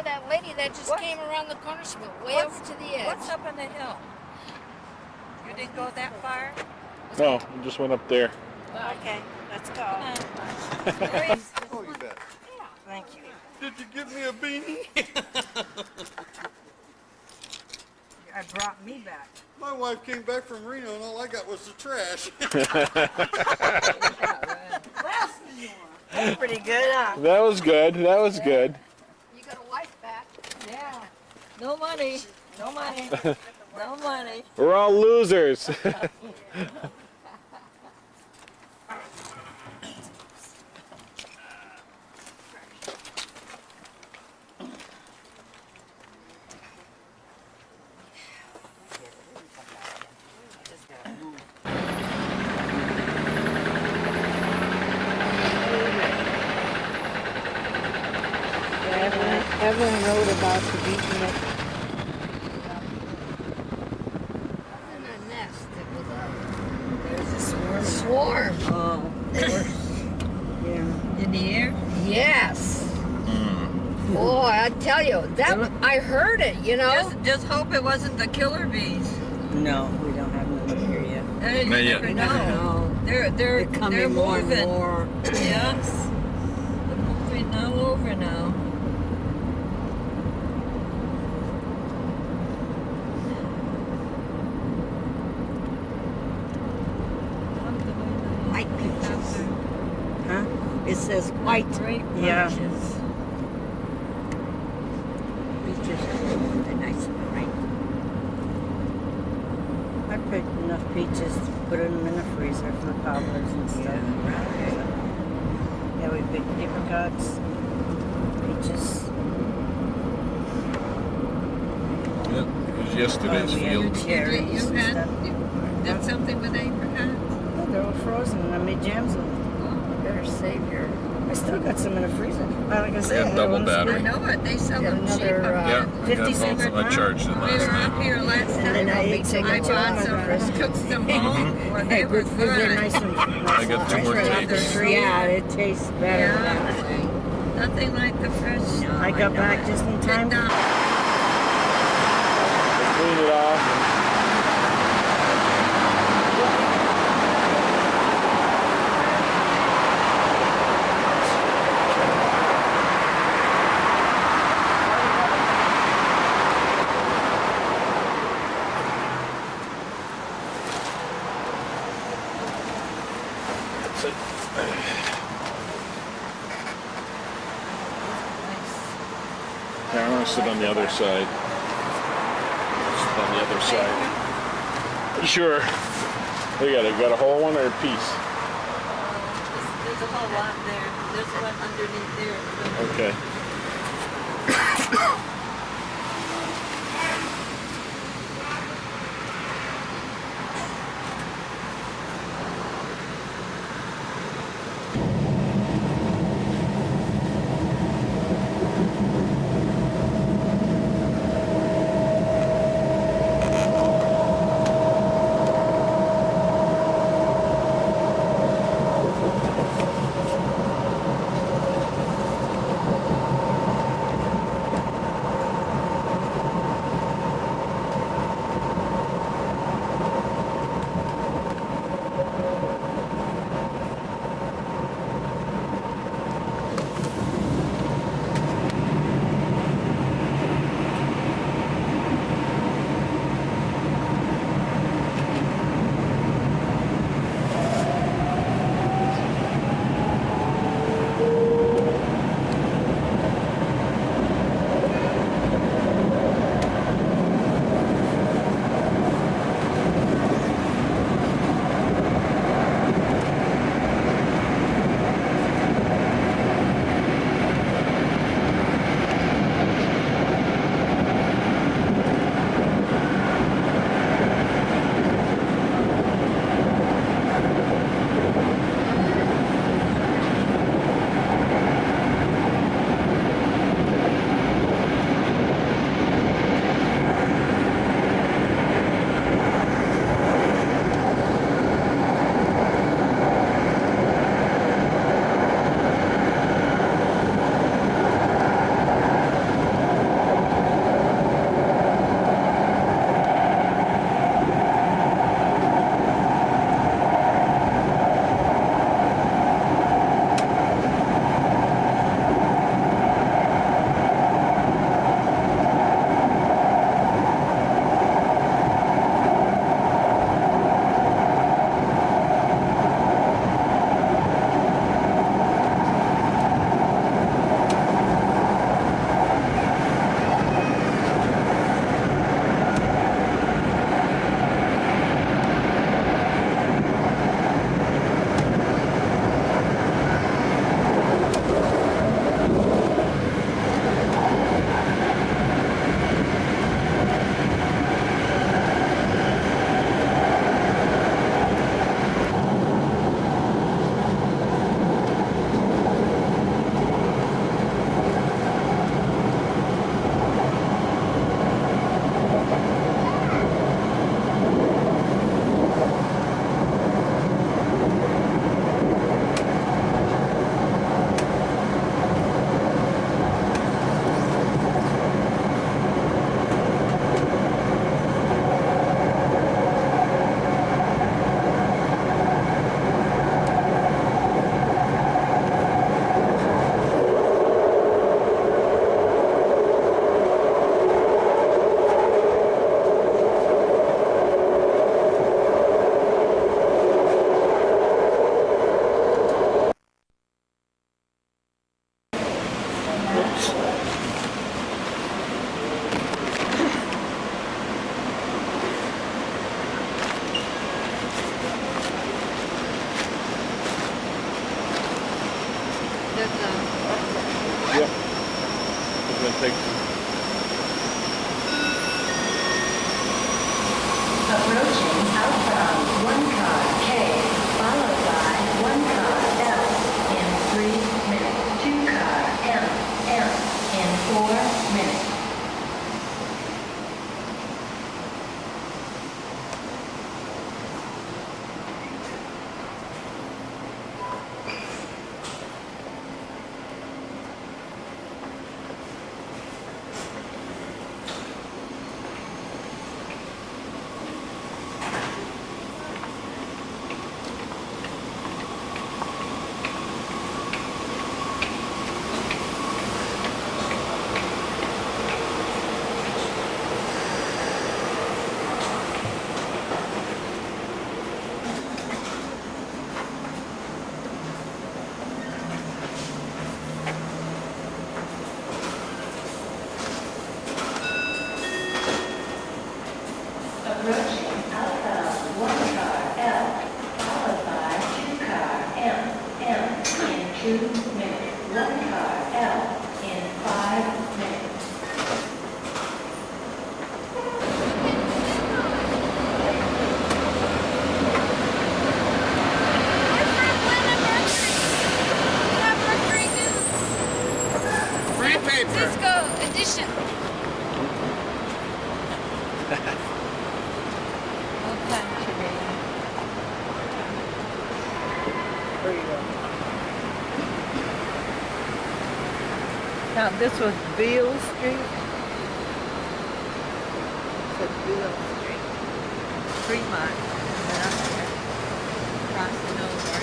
that lady that just came around the corner. She went way over to the edge. What's up on the hill? You didn't go that far? No, we just went up there. Okay, let's go. Oh, you bet. Thank you. Did you give me a beanie? I brought me back. My wife came back from Reno and all I got was the trash. That's pretty good, huh? That was good. That was good. You got a wife back. Yeah. No money. No money. No money. We're all losers. Evelyn wrote about the beating it. In a nest. There was a swarm. Oh. Yeah. In the air? Yes. Oh, I tell you, that I heard it. You know. Just hope it wasn't the killer bees. No, we don't have none here yet. You Not yet. never know. They're coming more moving. and more. Yes. They're moving all over now. White peaches. Huh? It says white. Yeah. Peaches. Peaches are they're nice and ripe. I picked enough peaches to put them in the freezer for the cobblers and stuff. Yeah, we picked apricots, peaches. Yep, it was yesterday's Oh, yeah. field. Cherries You and had stuff. did something with apricots? Oh, they're all frozen and I made jams with them. Better save your. I still got some in the freezer. Like I said, Yeah, double I battery. I know it. They sell Got them cheap another, up Yeah, there. I 50 got cents both. a I pound. charged it We last were up night. here last And then night. I ate some I bought some, took some home. Well, they were good food. They're good. nice and I got two more fresh after tapes. three. Yeah, it tastes better. Yeah. that way. Nothing like the fresh. I got back just in time. Did not. Clean it off. That's it. Yeah, I want to sit on the other side. Sit on the other side. Sure. Got a whole one or a piece? There's a whole lot there. There's one underneath there. Okay. you go. Now this was Beale Street. This is Beale Street. Fremont. And up there. Crossing over.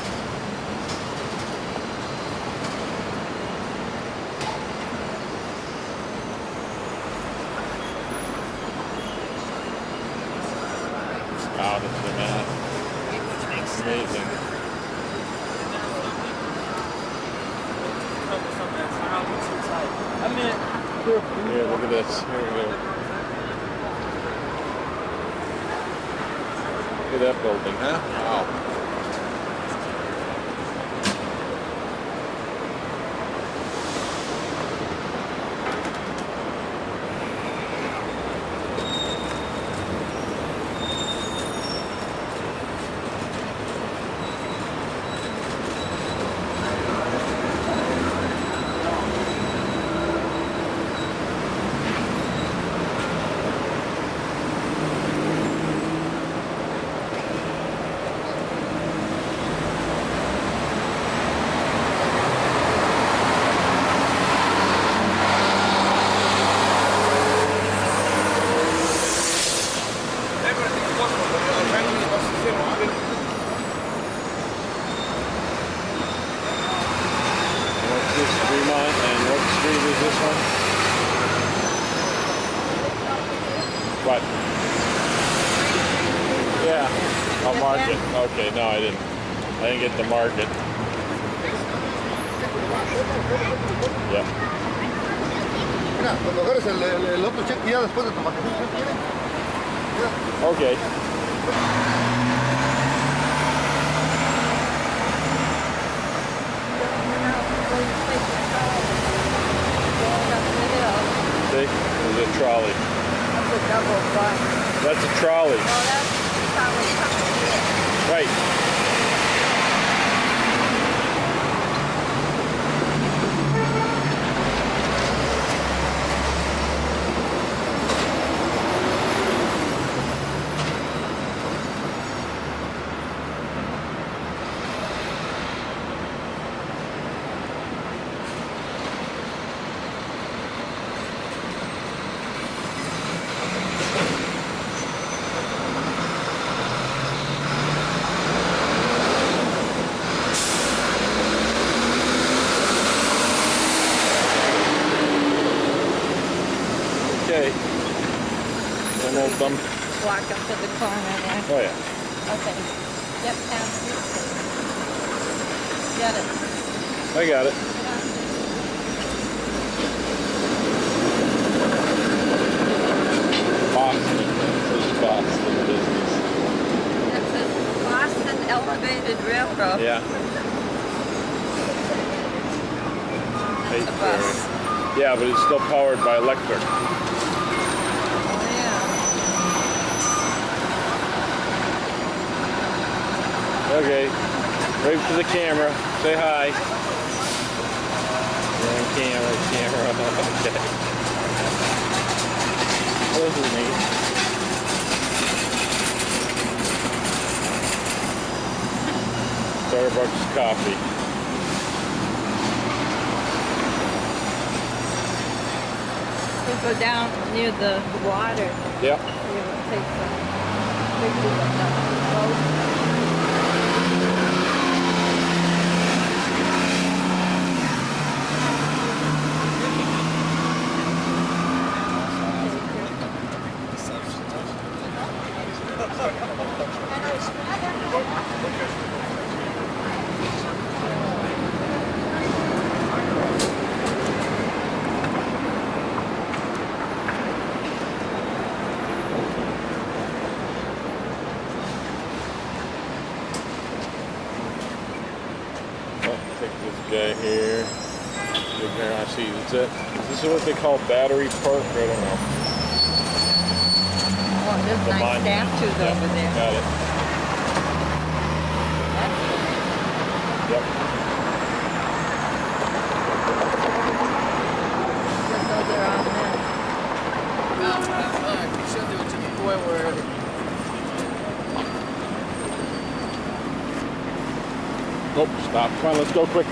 Out of the map. Amazing. Here, look at this. Here we go. Look at that building, huh? Wow. What's this, Fremont, and what street is this one? What? Yeah, I'll mark it. Okay, no, I didn't get the market. Yeah. Mira, cuando agarres el otro cheque ya después de tu vacación, Okay. See, there's a trolley. That's a double bus. That's a trolley. Oh, that's probably coming here. Right. Okay. And we'll dump. Walk up to the corner there. Oh yeah. Okay. Yep, past this. Get it. I got it. Boston. This is Boston business. That's a Boston Elevated Railroad. Yeah. That's a bus. Yeah, but it's still powered by electric. Oh, yeah. Okay. Wave to the camera. Say hi. Yeah, camera. Okay. This is neat. Starbucks coffee. We go down near the water. Yep. We will take some pictures of the boat. Take this guy here. Big there, I see. That's it. This is what they call Battery Park. I don't know. Oh, there's The nice monument. statues Yeah, over there. got it. Yep. Just so they're on there. Oh, stop. Come on, let's go quick.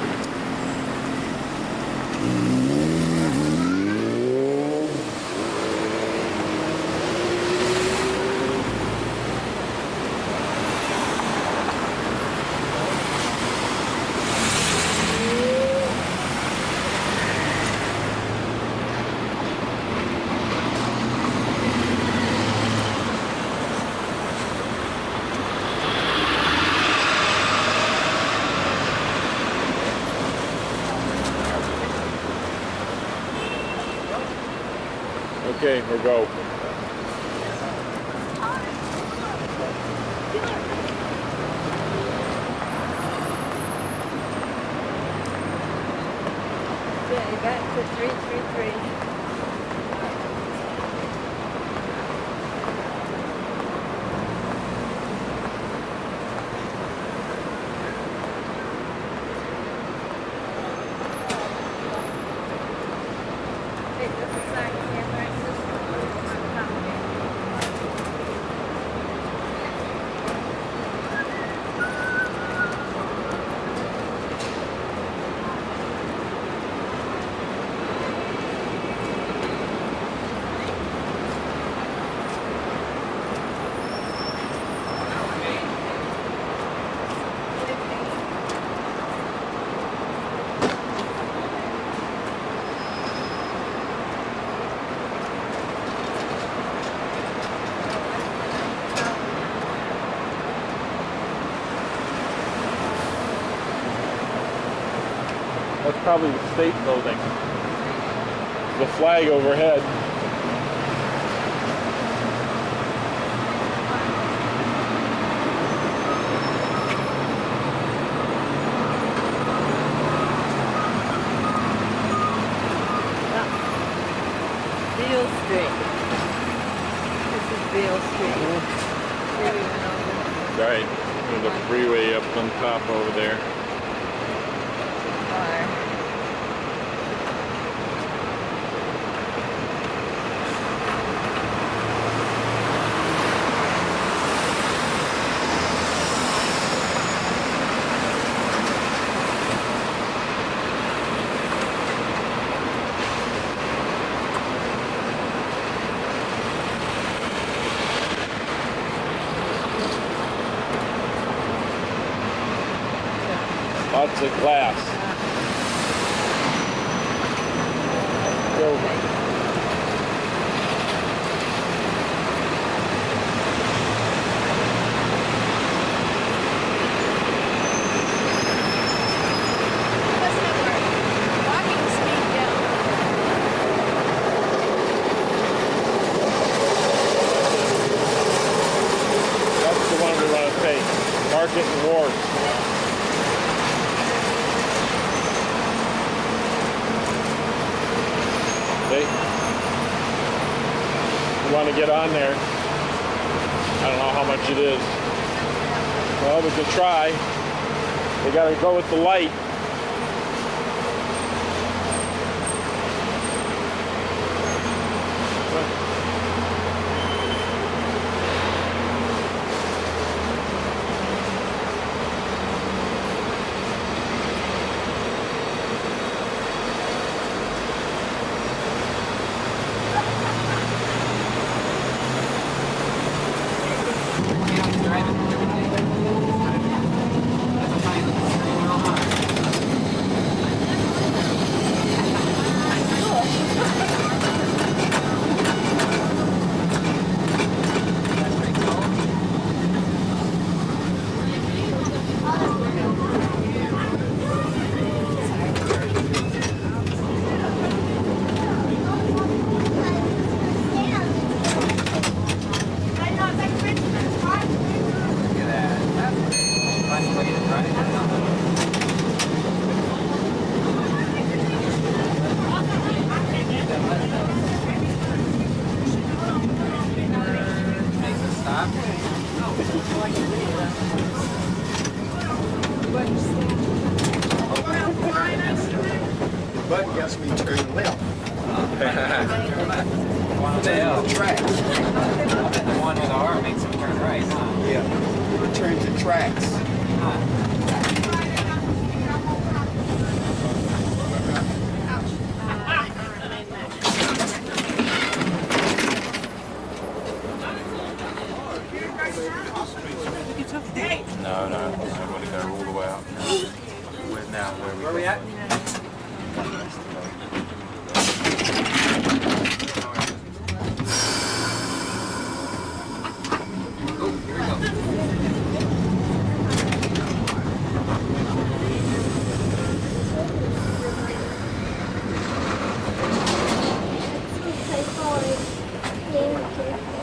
Okay, we'll go. Yeah, back to 333. Hey, there's a sign in San Francisco. That's probably the state building. The flag overhead. Beale Street. This is Beale Street. Here we went over. Right. There's a freeway up on top over there. Far. Lots of glass. So, Listen to our walking speed down. that's the one we want to take. Market and Wharf. See? You want to get on there. I don't know how much it is. Well, we could try. We got to go with the light. But guess we turn left. One the Tracks. the one with the R makes him turn right, huh? Yeah. It turns the tracks. Huh. No, no. I'm going to go all the way up. Where are we at? Oh, here we go.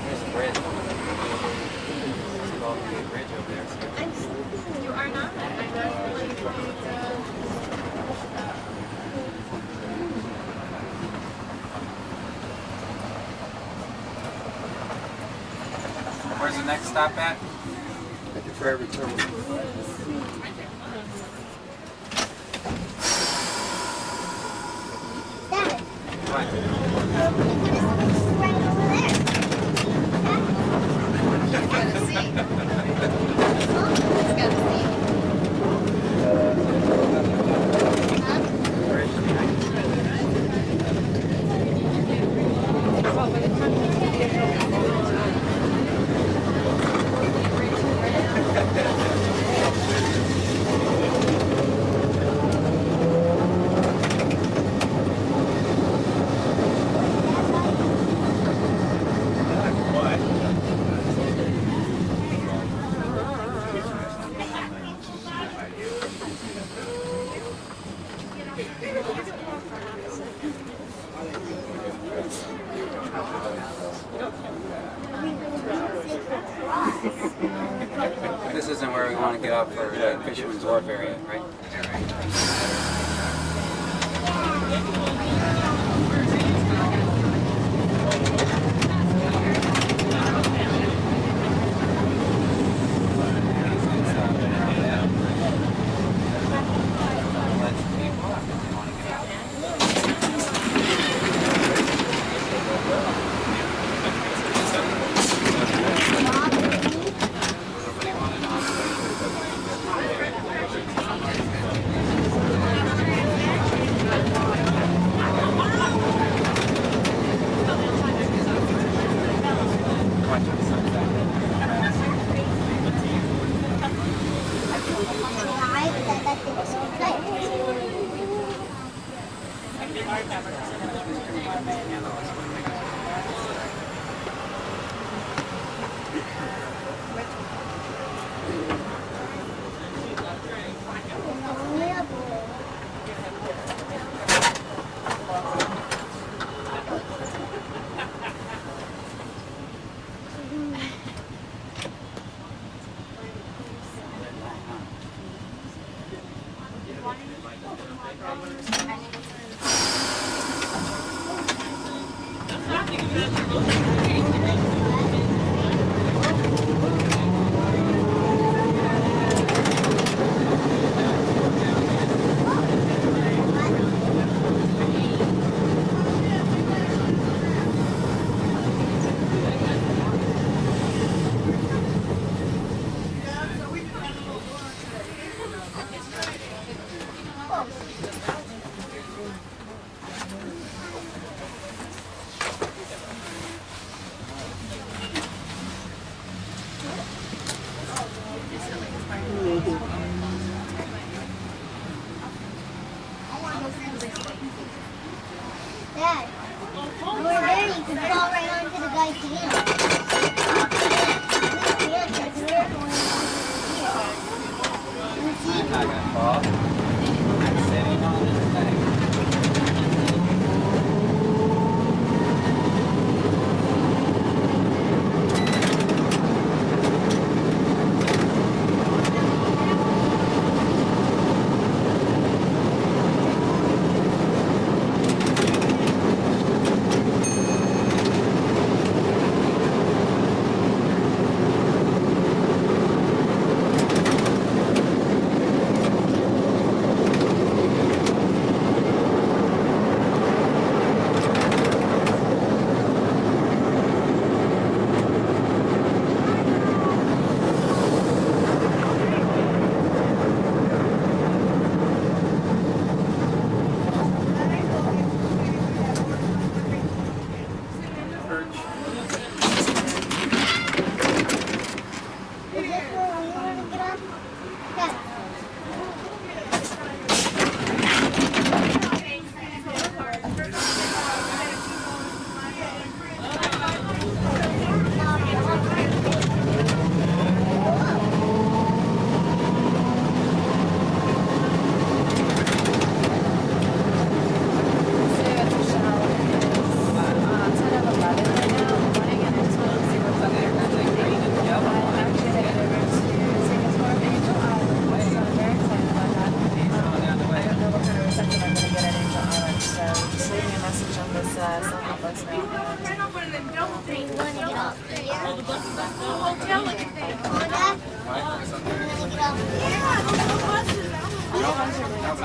There's the bridge. See all the bridge over there. You are not? Where's the next stop at? At the ferry terminal. This isn't where we want to get up for the Fisherman's Wharf area, right?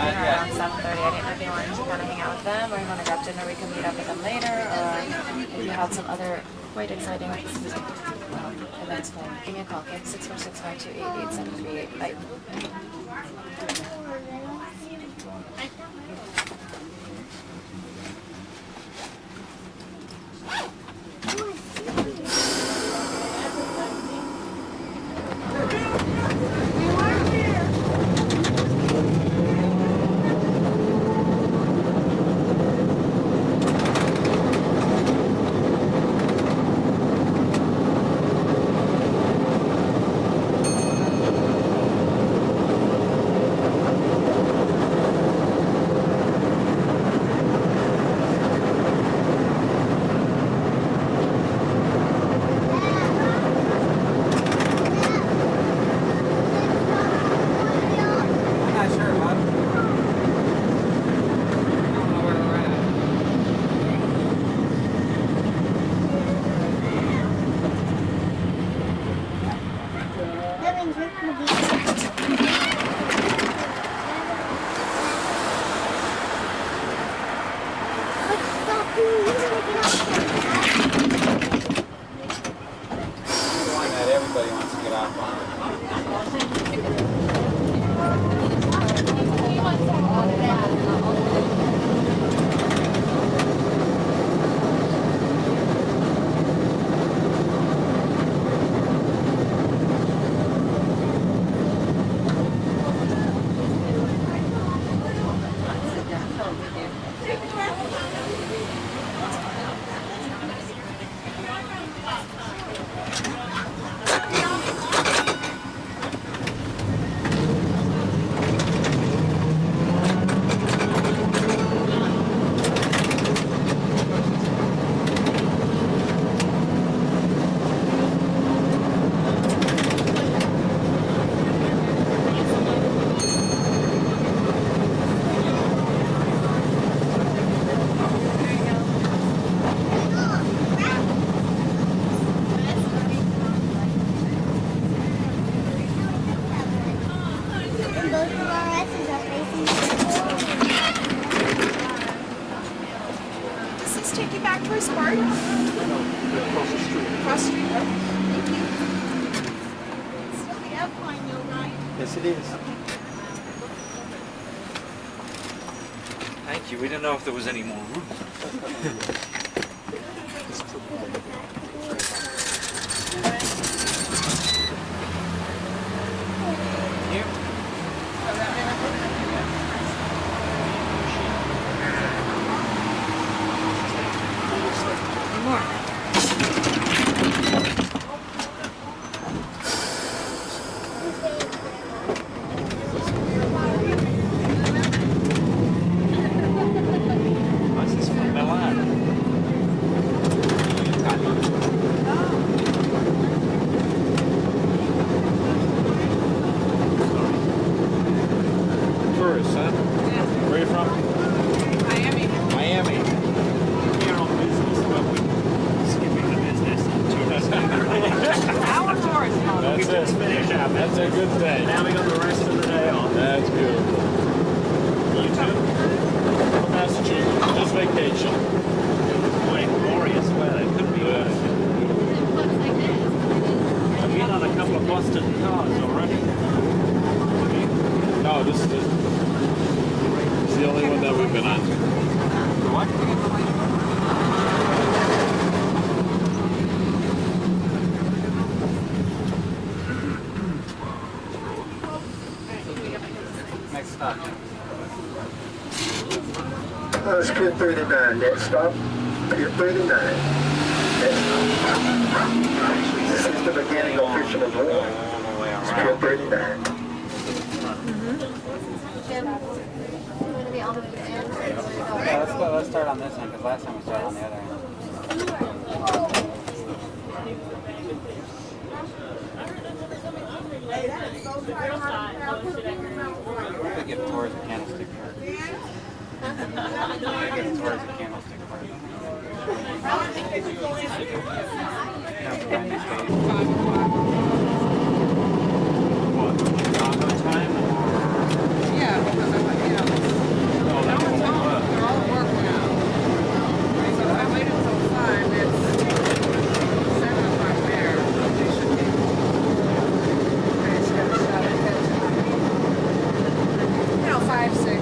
Around 7:30. I didn't know if you wanted to kind of hang out with them, or you want to grab dinner. We can meet up with them later, or if you had some other quite exciting events planned, give me a call. Okay, 646-528-8738. Bye. Everybody wants to get off on. Take you back to his park? Across the street. Across the street. Thank you. Still the airplane, though, right? Yes, it is. Thank you. We didn't know if there was any more room. Tourists, huh? Where are you from? Miami. Miami. Here on business, but we're skipping the business to Our tourist model. That's it. finish up. That's a good thing. Now we got the rest of the day off. That's beautiful. You too? Massachusetts, just vacation. Boy, glorious weather. Couldn't be worse. I've been on a couple of Boston cars already. No, this is the only one that we've been on. What? That's Pier 39, next stop. Pier 39. Next stop. This is the beginning of Fisherman's Wharf. It's Pier 39. Yeah, let's go. Let's start on this end because last time we started on the other end. We're gonna give tours a candlestick first. Give tours a candlestick first. Yeah, because I'm, you know, they're all working out. So if I wait until 5, it's 7 o'clock there. They should be. Okay, it's got a shot at that. You know, 5, 6.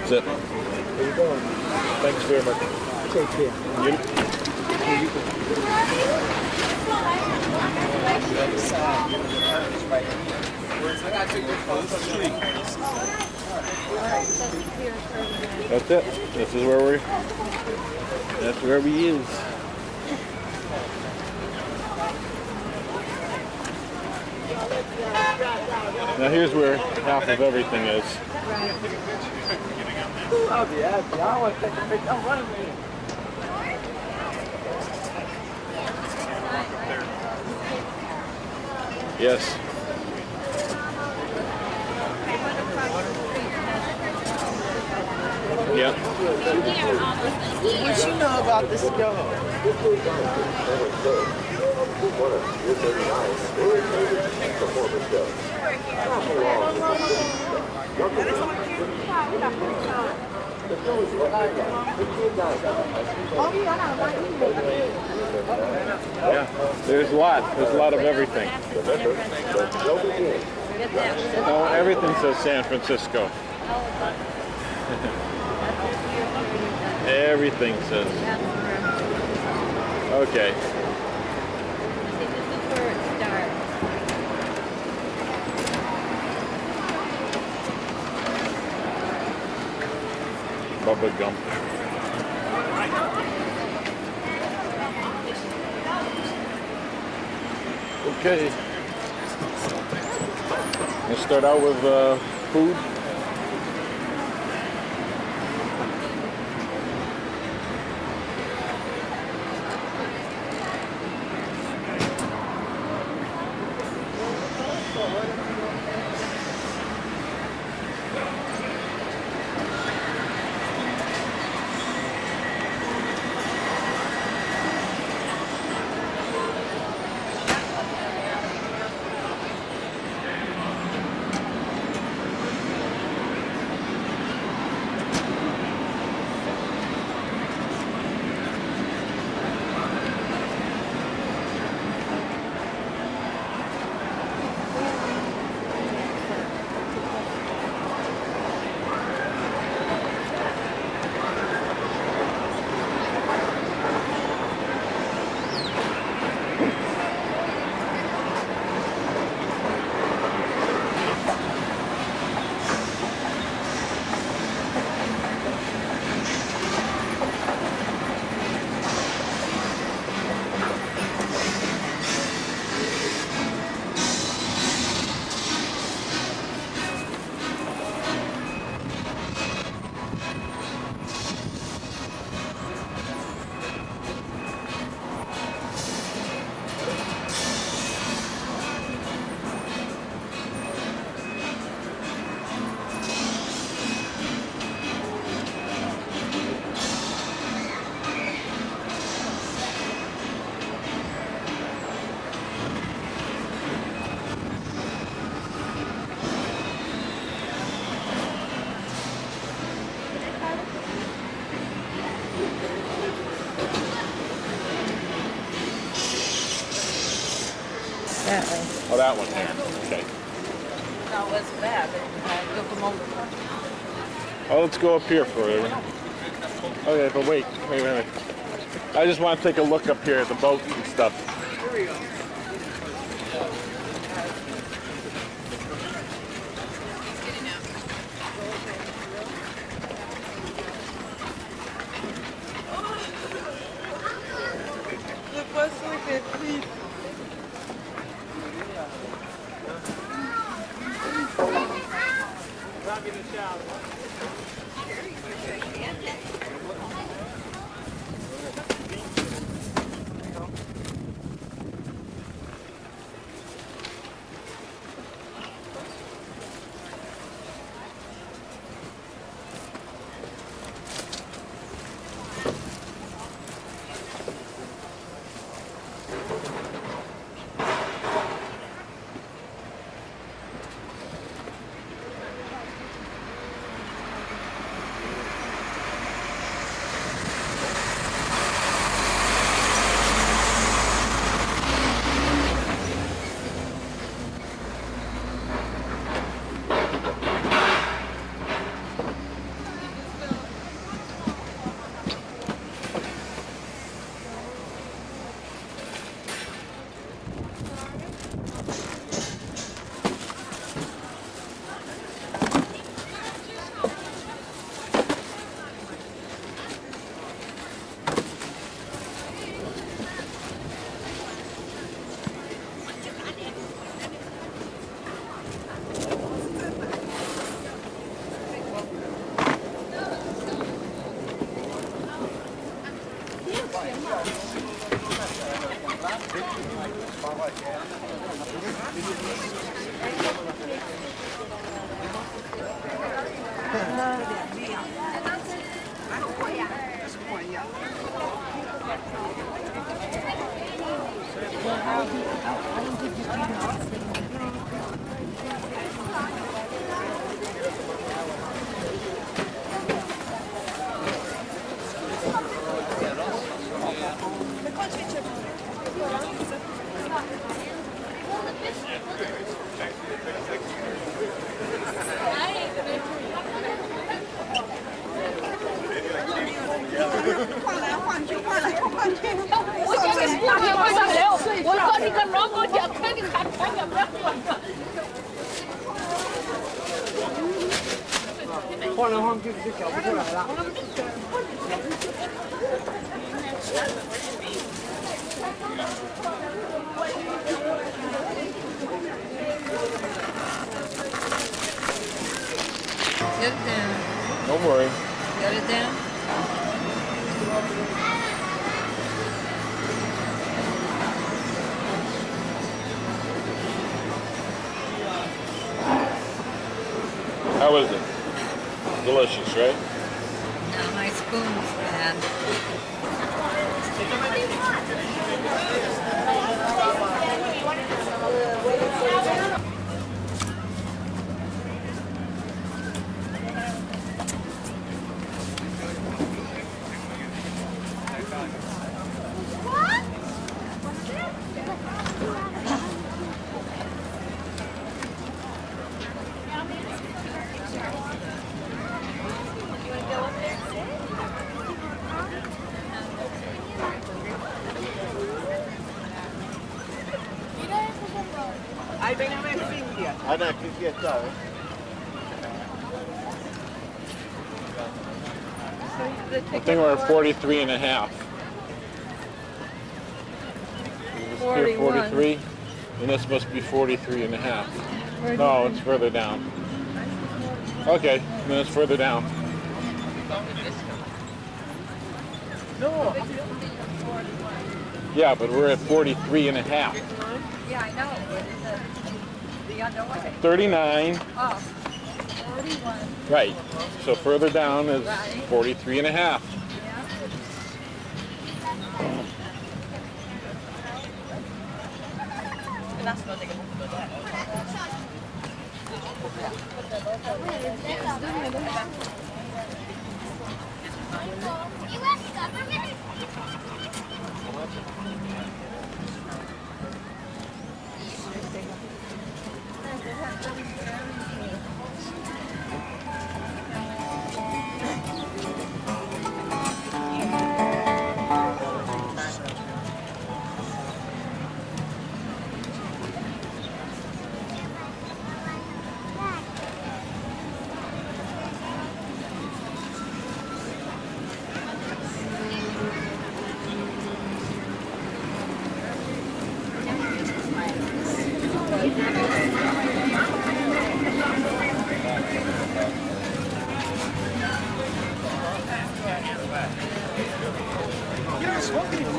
That's it. Where you going? Thanks very much. Take care. That's it. This is where we. That's where we is. Now here's where half of everything is. I'll be happy. I want to take a picture. I'm running with you. Yes. Yeah. What you know about this go? Yeah. There's a lot. There's a lot of everything. No, everything says San Francisco. Everything says. Okay. This is where it starts. Bubba Gump. Okay. Let's start out with food. Oh, that one there. Okay. No, it wasn't bad, but I took them over. Oh, let's go up here for it. Okay, but wait a minute. I just want to take a look up here at the boats and stuff. Le poisson est pris. Get it down. Don't worry. Get it down. How is it? Delicious, right? Now my spoon's bad. I know, because yeah, sorry. I think we're at 43 and a half. Is this here 43? And this must be 43 and a half. No, it's further down. Okay, then it's further down. Yeah, but we're at 43 and a half. Yeah, I know, but the other way. 39. Oh, 41. Right. So further down is 43 and a half.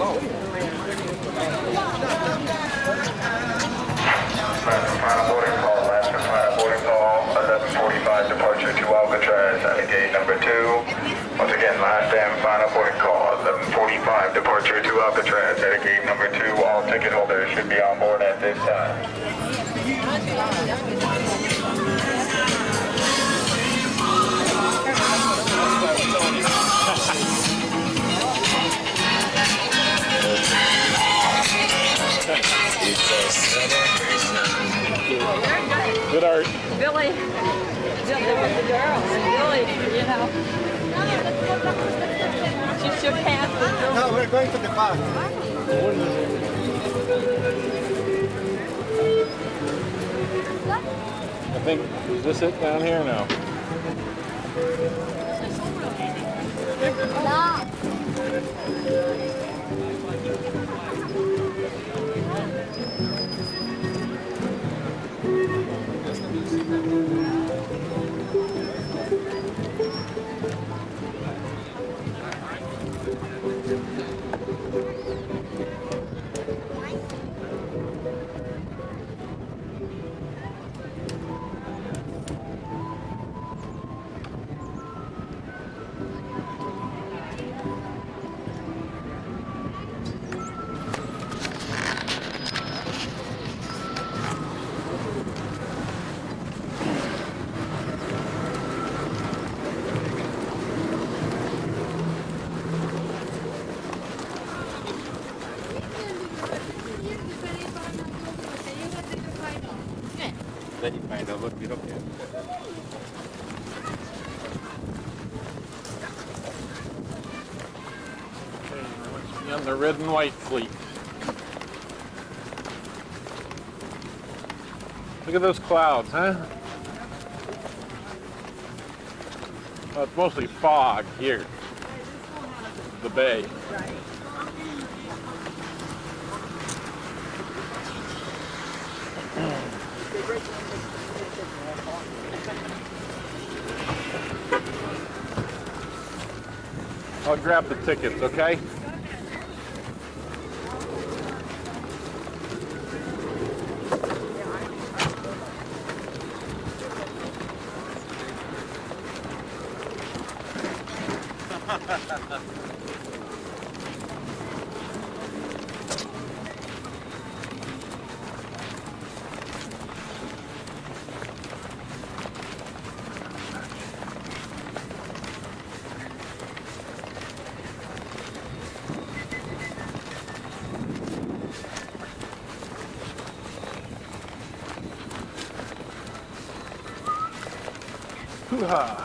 Last and final boarding call, 11:45 departure to Alcatraz at gate number 2. Once again, last and final boarding call, 11:45 departure to Alcatraz at gate number 2. All ticket holders should be on board at this time. Good art. Billy, jumped in with the girls. Billy, you know. She shook hands with Billy. No, we're going to the park. I think, is this it down here? No. Then you find out what we look at. On the red and white fleet. Look at those clouds, huh? Oh, it's mostly fog here. The bay. I'll grab the tickets, okay? Hoo-ha.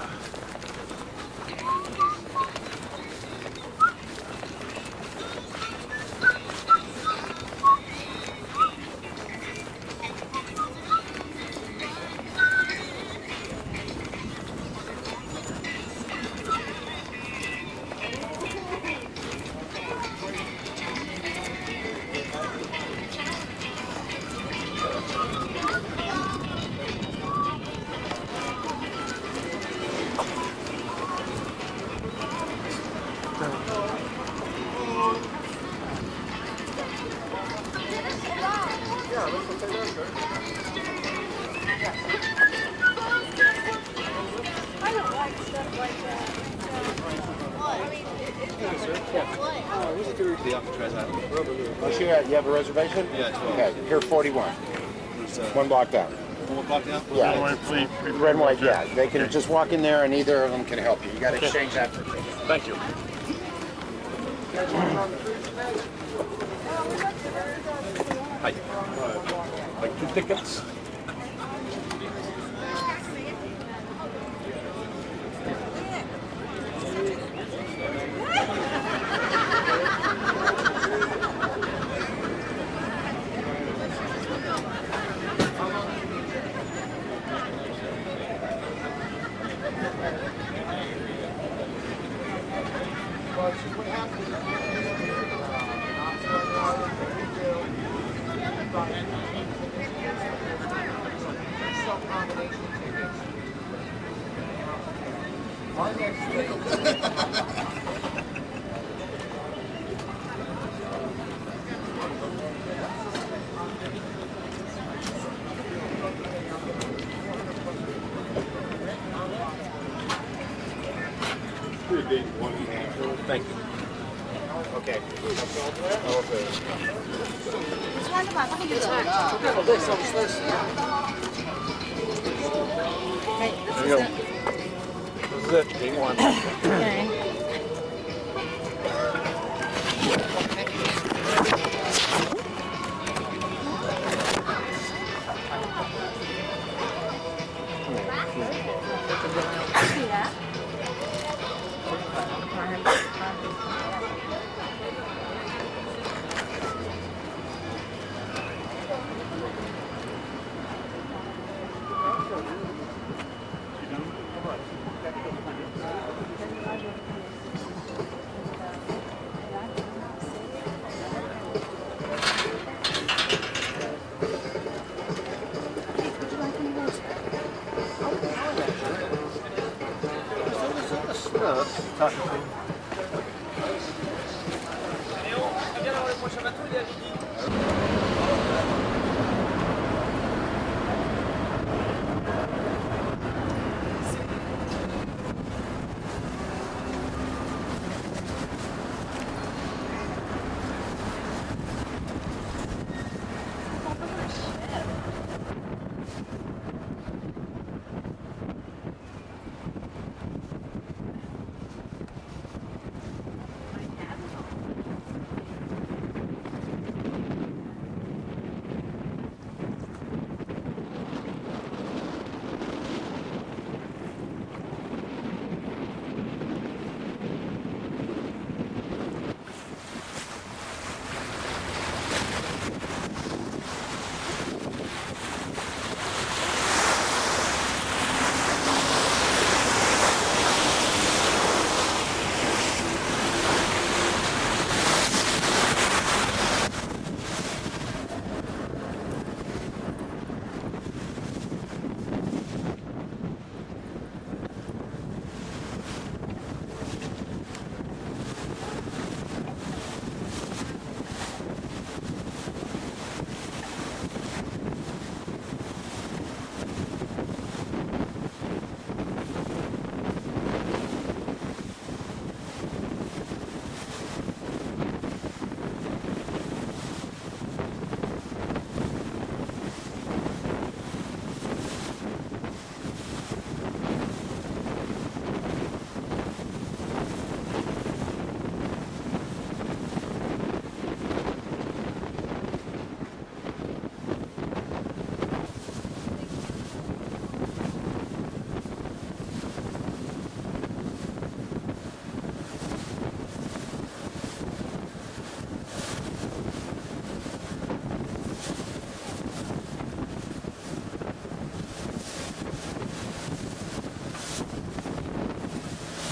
You have a reservation? Yeah, 12. Okay, here 41. One block down. One block down? Yeah. Red and white fleet. Red and white, yeah. They can just walk in there and either of them can help you. You got to exchange that for tickets. Thank you. Hi. Like 2 tickets? Thank you. Okay. There you go. This is it, V1. Okay.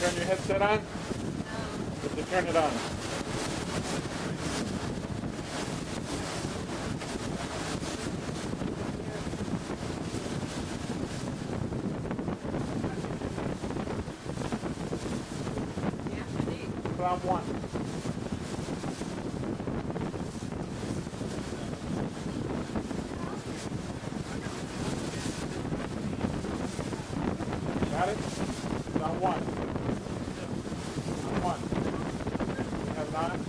Turn your headset on? You have to turn it on. Round one. Got it? Round one. Round one. You have it on?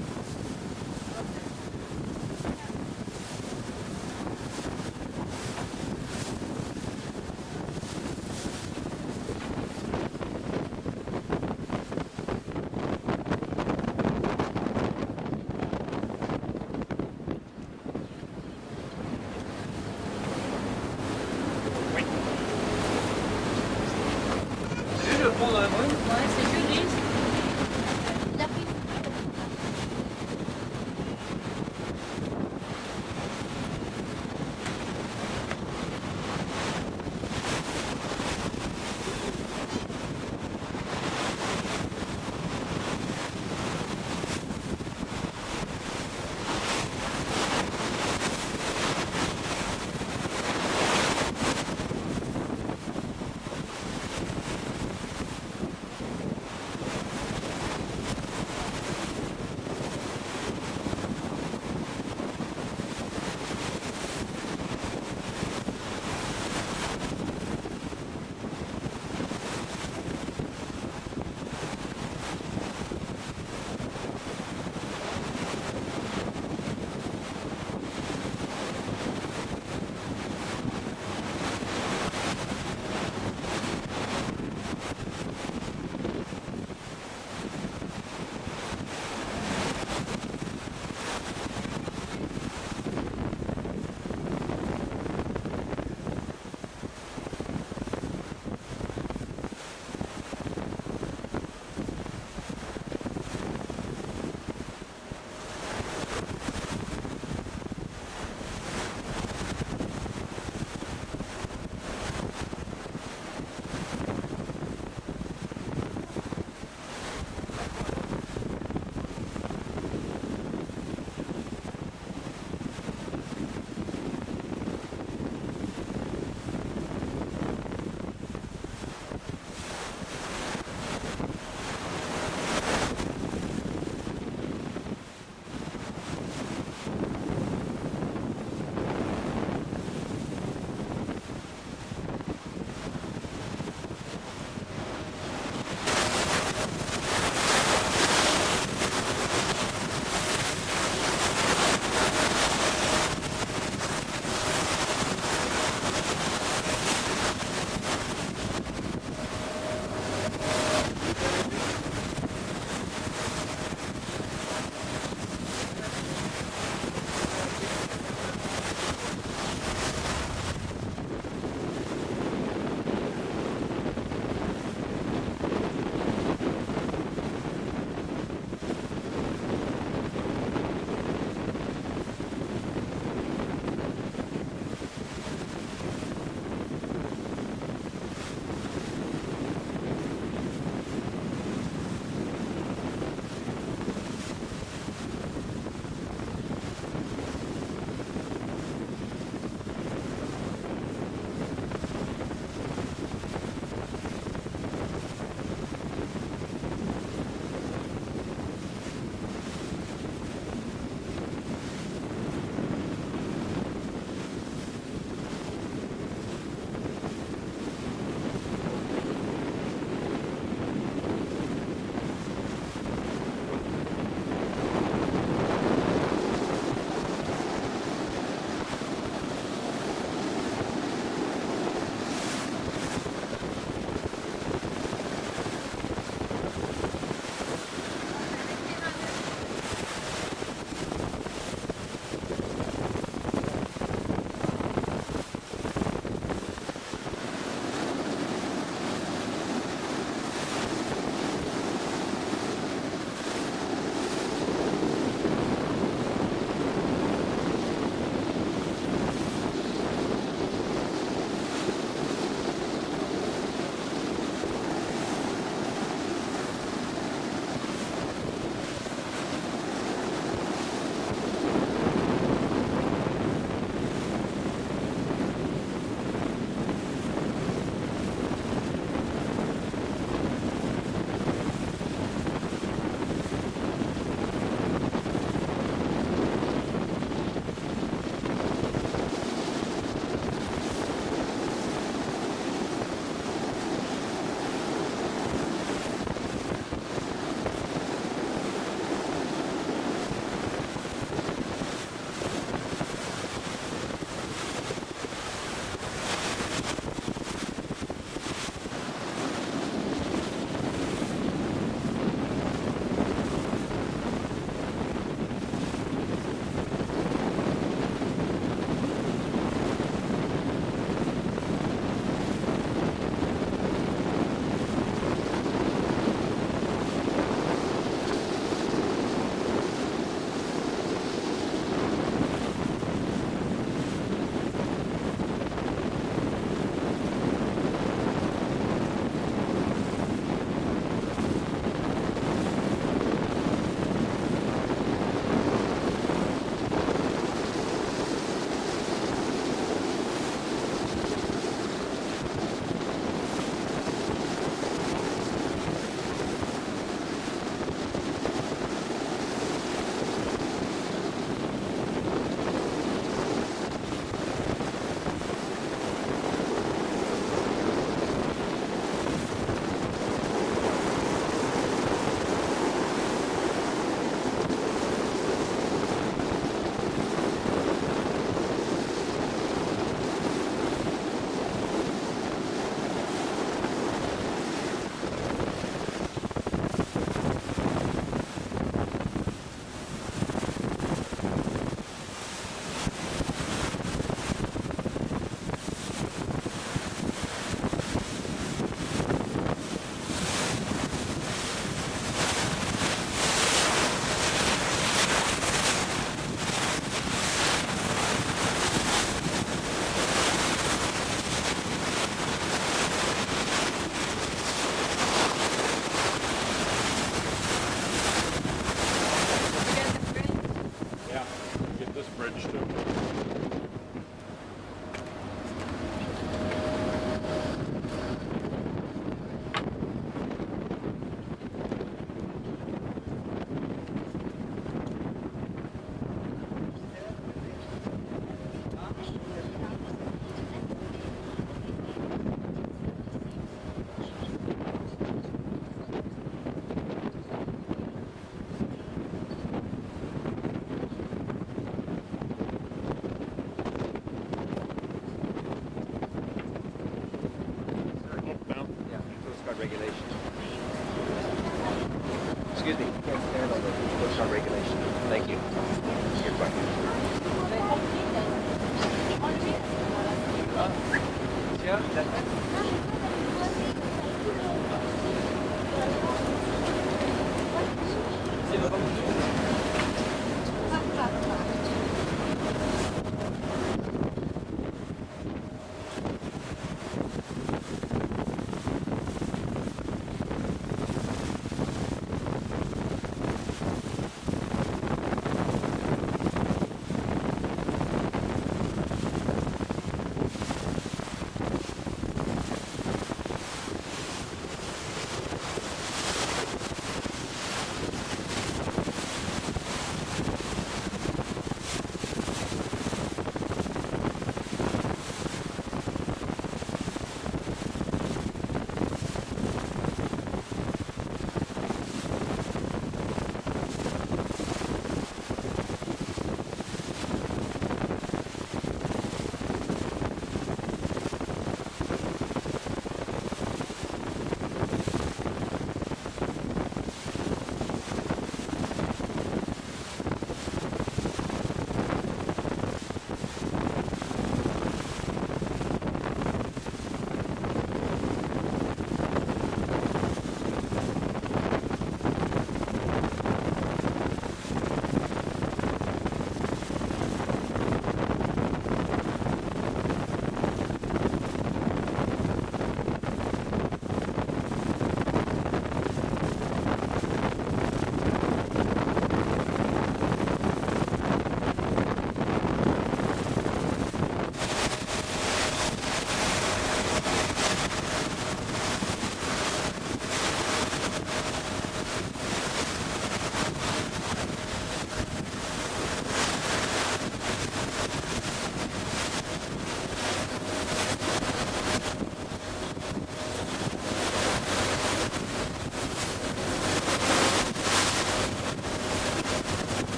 Excuse me, you can't stand on the push on regulation. Thank you.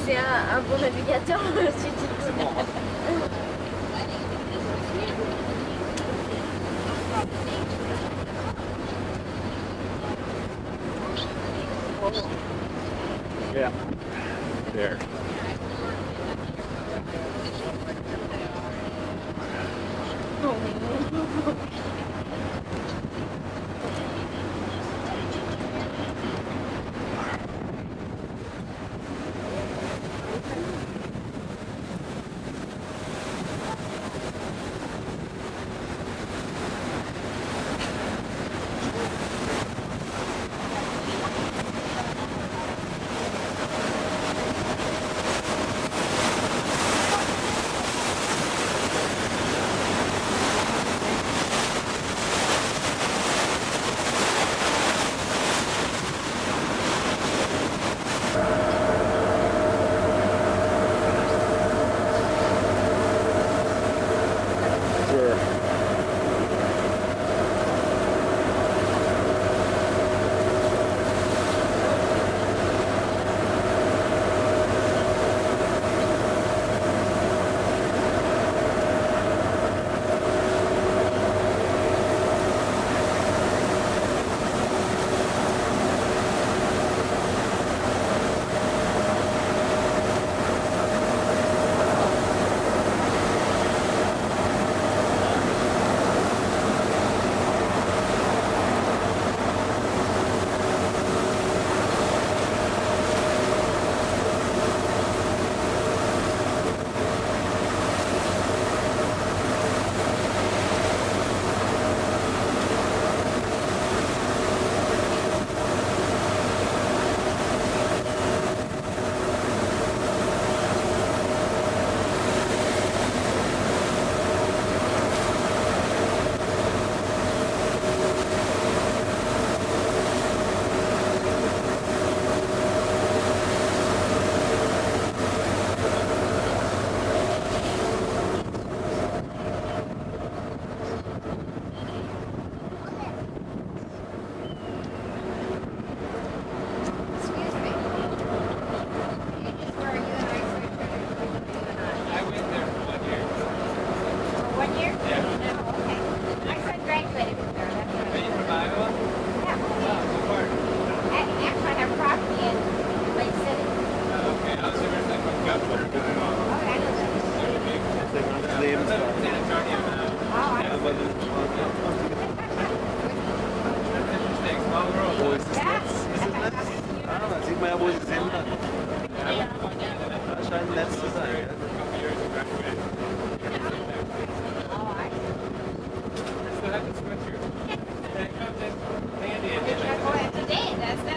c'est un bon navigateur, je me suis dit. C'est bon. Yeah. There. Sure. Excuse me. Is where you and I switched I went there for 1 year. for 1 year? Yeah. No, okay. My son graduated from there. That's Are right. you from Iowa? Yeah. Oh, what part? Actually, I have property in Lake City. Oh, okay. I was originally from Guthrie. Okay, I know that. Pretty big. I live in San Antonio now. Oh, I Yeah, but it's interesting. Small world. Yeah. Sieht man ja, wo sie sind. I went for 1 year, then I Scheint nett zu sein. for a couple years and graduated. Oh, I I still have the sweatshirt. That comes in handy at the Yeah, end. go ahead. Today, that's it.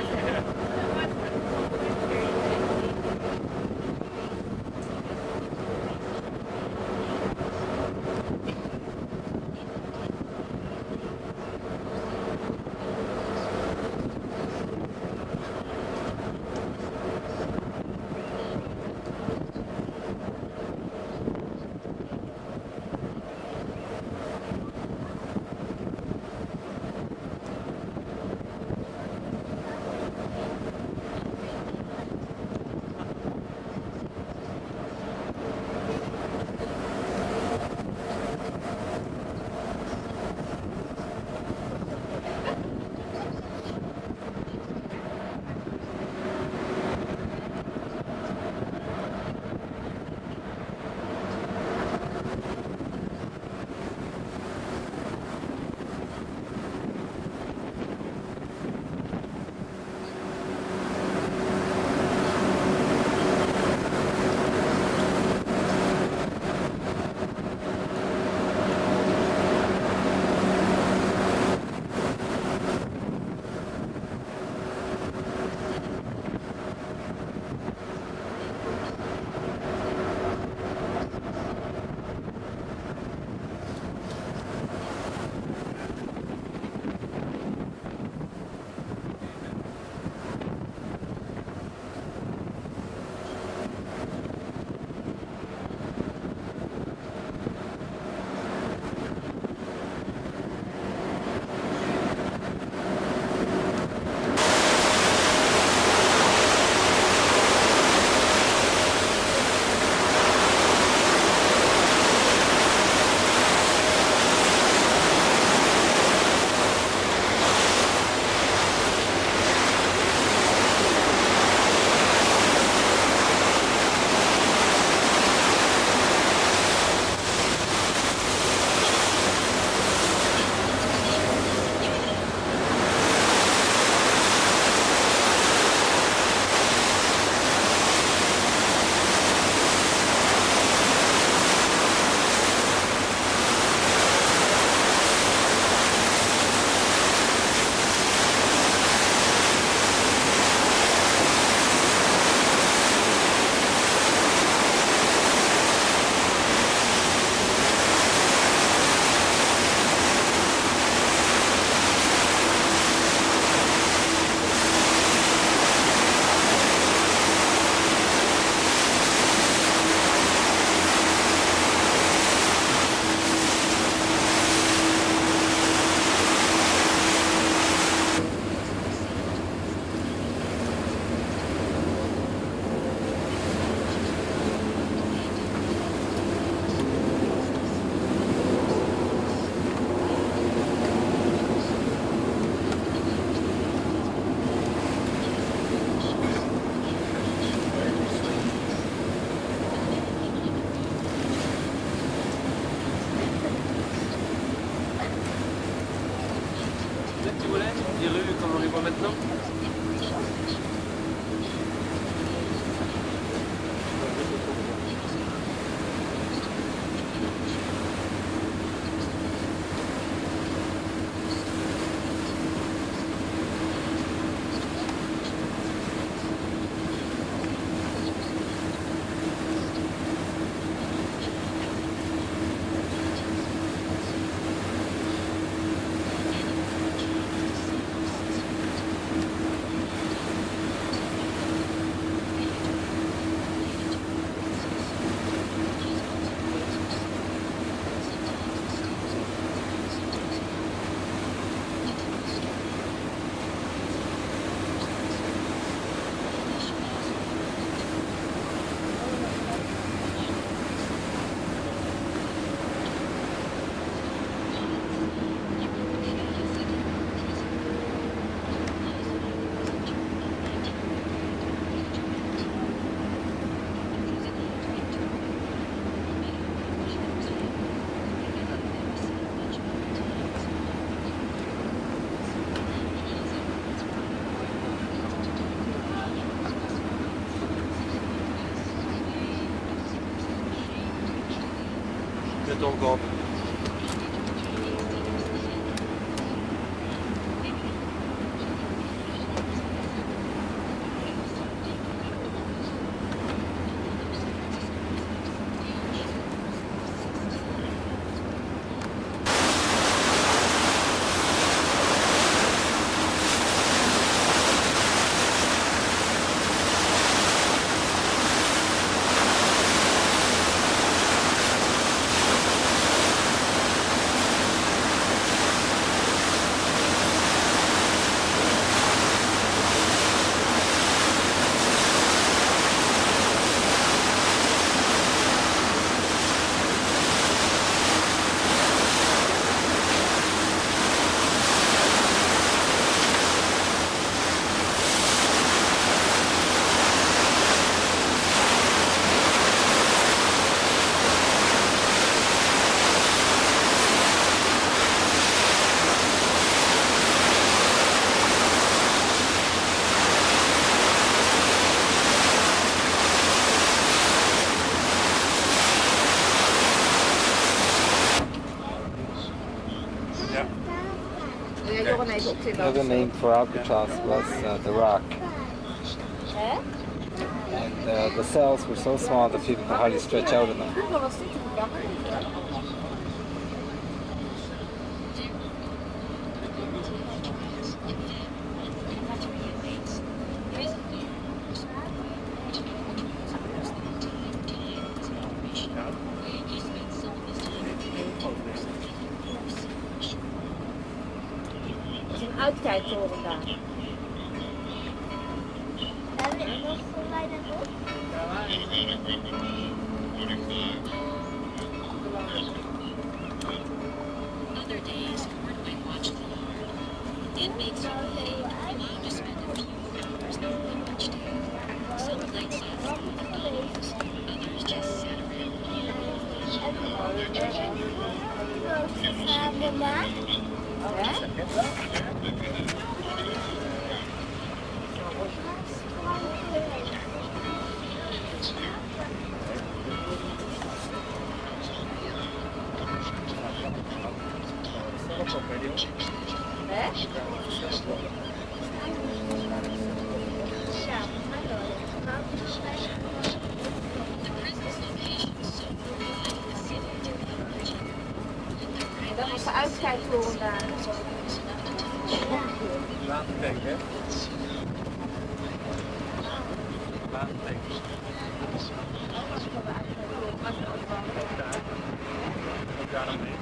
Dis-le comment on les voit maintenant. De ton compte. Another name for Alcatraz was the Rock. And the cells were so small that people could hardly stretch out in them. Uitkijktoren daar. Hebben we nog voor mij daarop? Other days, where do I watch more? Inmates are allowed to spend a few hours not much time. Some nights others just sat around. Dan is de uitkijktoren daar. Watertank, hè? Watertank. Ook daar omheen.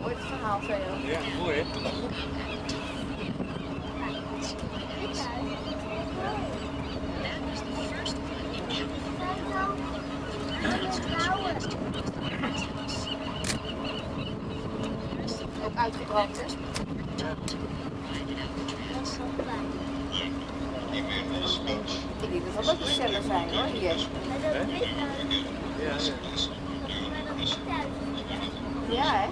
Ooit het verhaal, Theo. Ja, mooi hè? Ook uitgebrand, hè? Ik denk dat dat ook cellen zijn, hoor, hier. Ja, hè?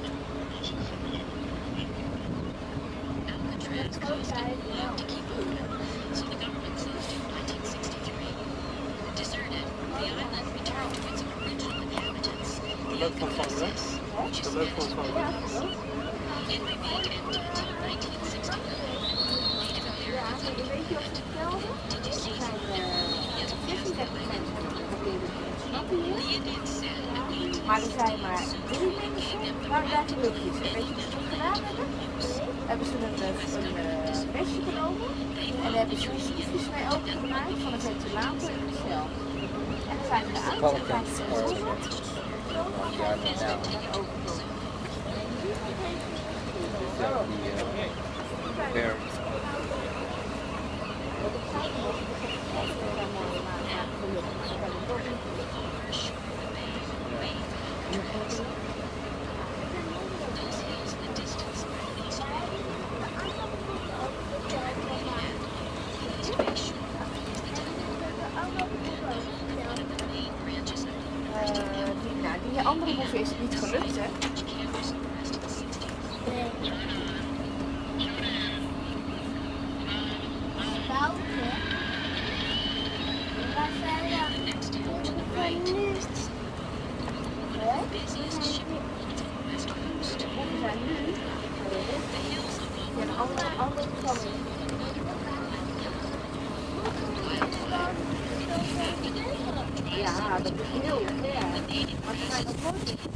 Leuk van Van, hè? Dat is leuk van Van. Ja, weet je wat ze vertelden? Er zijn 36 mensen geprobeerd te snappen hier. Maar er zijn maar 3 mensen waar daar gelukkig is. En weet je wat ze toen gedaan hebben? Hebben ze een mesje genomen en daar hebben ze een schiefjes mee opengemaakt van een ventilator in de cel. En dan zijn ze eruit en zijn ze geroepen. Die andere boeven is het niet gelukt, hè? Nee. Bouwke. Waar zijn we? Van nu. Boeven zijn nu. Ja, de andere kant. Ja, dat is heel ver. Maar ze zijn nog nooit gezien.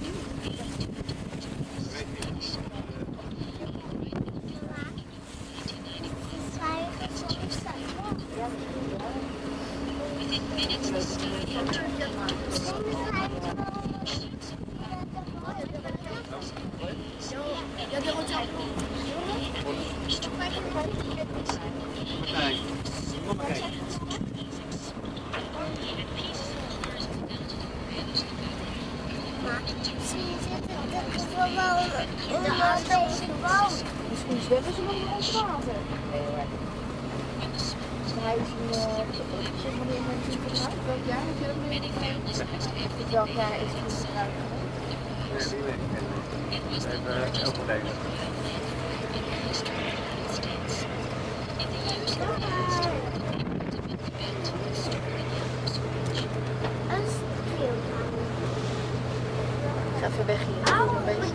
Misschien zwemmen ze nog in ons water. Nee hoor. Hij is zeg maar in mijn team gebruikt. Welk jaar heb je dat mee? Welk jaar is het gebruikt geweest? Even overleven. Ga even weg hier. Een beetje...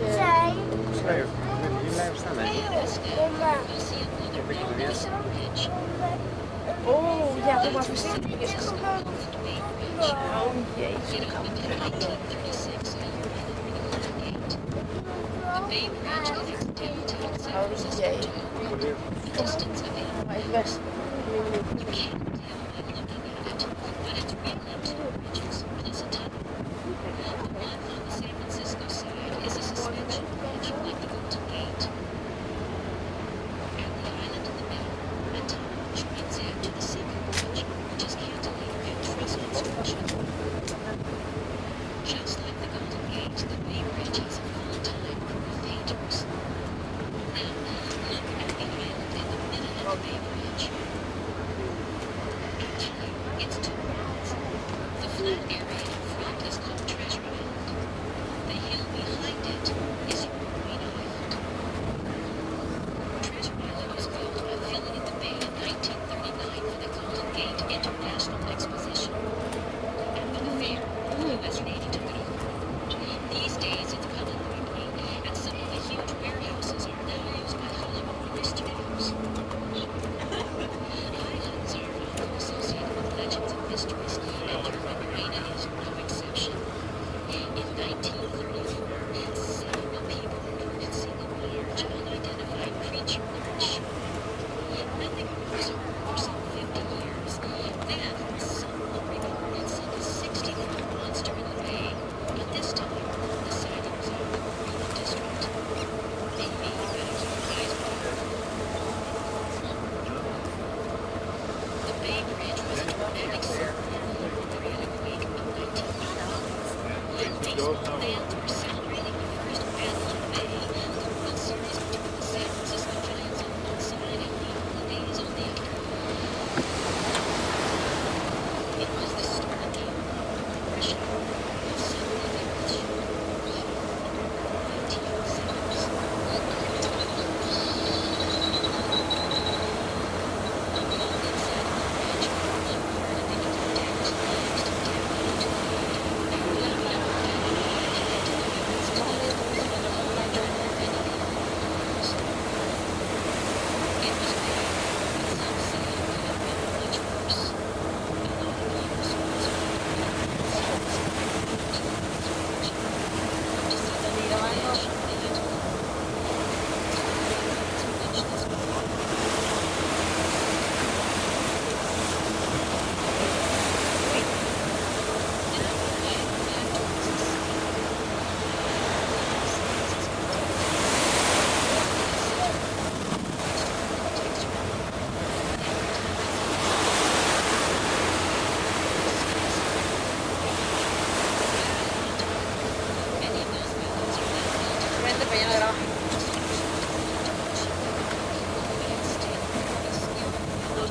Hier blijven staan, hè? Oh, ja, doe maar voorzichtig. Oh jeetje, dat kan niet. Oh jee. Maar even weg.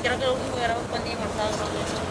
Creo que lo último que grabó fue cuando íbamos a Estados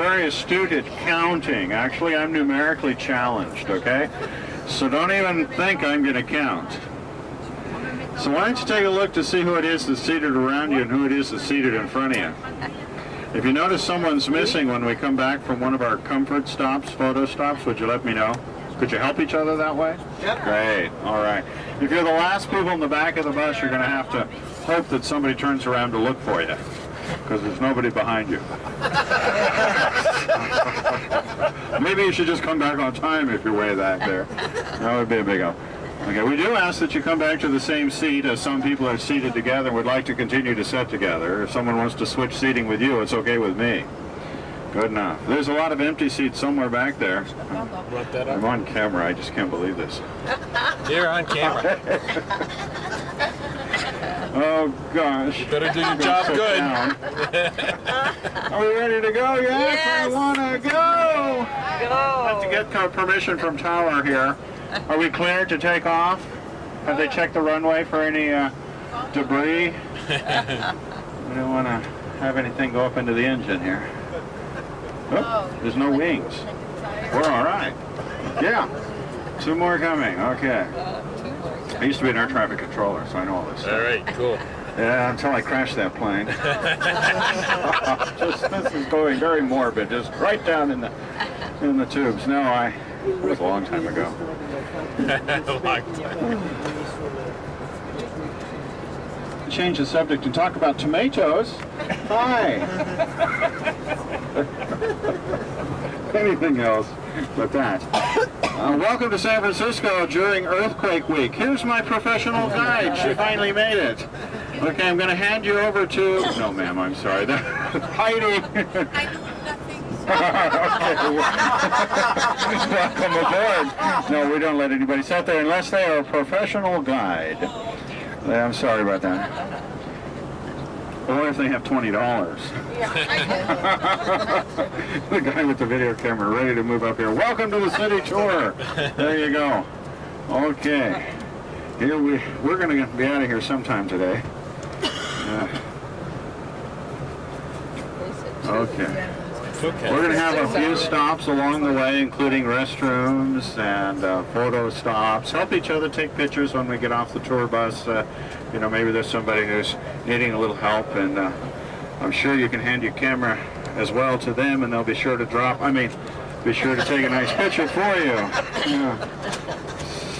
very astute at counting. Actually, I'm numerically challenged, okay? So don't even think I'm going to count. So why don't you take a look to see who it is that's seated around you and who it is that's seated in front of you. If you notice someone's missing when we come back from one of our comfort stops, photo stops, would you let me know? Could you help each other that way? Yep. Great. All right. If you're the last people in the back of the bus, you're going to have to hope that somebody turns around to look for you, because there's nobody behind you. Maybe you should just come back on time if you're way back there. That would be a big help. Okay, we do ask that you come back to the same seat, as some people are seated together and would like to continue to sit together. If someone wants to switch seating with you, it's okay with me. Good enough. There's a lot of empty seats somewhere back there. I'm on camera. I just can't believe this. You're on camera. Oh, gosh. You better do your job good. Are we ready to go? Yes, we want to go. Go. Have to get permission from Tower here. Are we cleared to take off? Have they checked the runway for any debris? We don't want to have anything go up into the engine here. Oh, there's no wings. We're all right. Yeah. 2 more coming. Okay. I used to be an air traffic controller, so I know all this stuff. All right, cool. Yeah, until I crashed that plane. This is going very morbid, just right down in the tubes. No, it was a long time ago. Change the subject and talk about tomatoes. Hi. Anything else but that. Welcome to San Francisco during Earthquake Week. Here's my professional guide. She finally made it. Okay, I'm going to hand you over to... No, ma'am, I'm sorry. Heidi. Welcome aboard. No, we don't let anybody sit there unless they are a professional guide. I'm sorry about that. Or if they have $20. The guy with the video camera ready to move up here. Welcome to the city tour. There you go. Okay. Here we're going to be out of here sometime today. Okay. We're going to have a few stops along the way, including restrooms and photo stops. Help each other take pictures when we get off the tour bus. You know, maybe there's somebody who's needing a little help, and I'm sure you can hand your camera as well to them, and they'll be sure to be sure to take a nice picture for you. Yeah.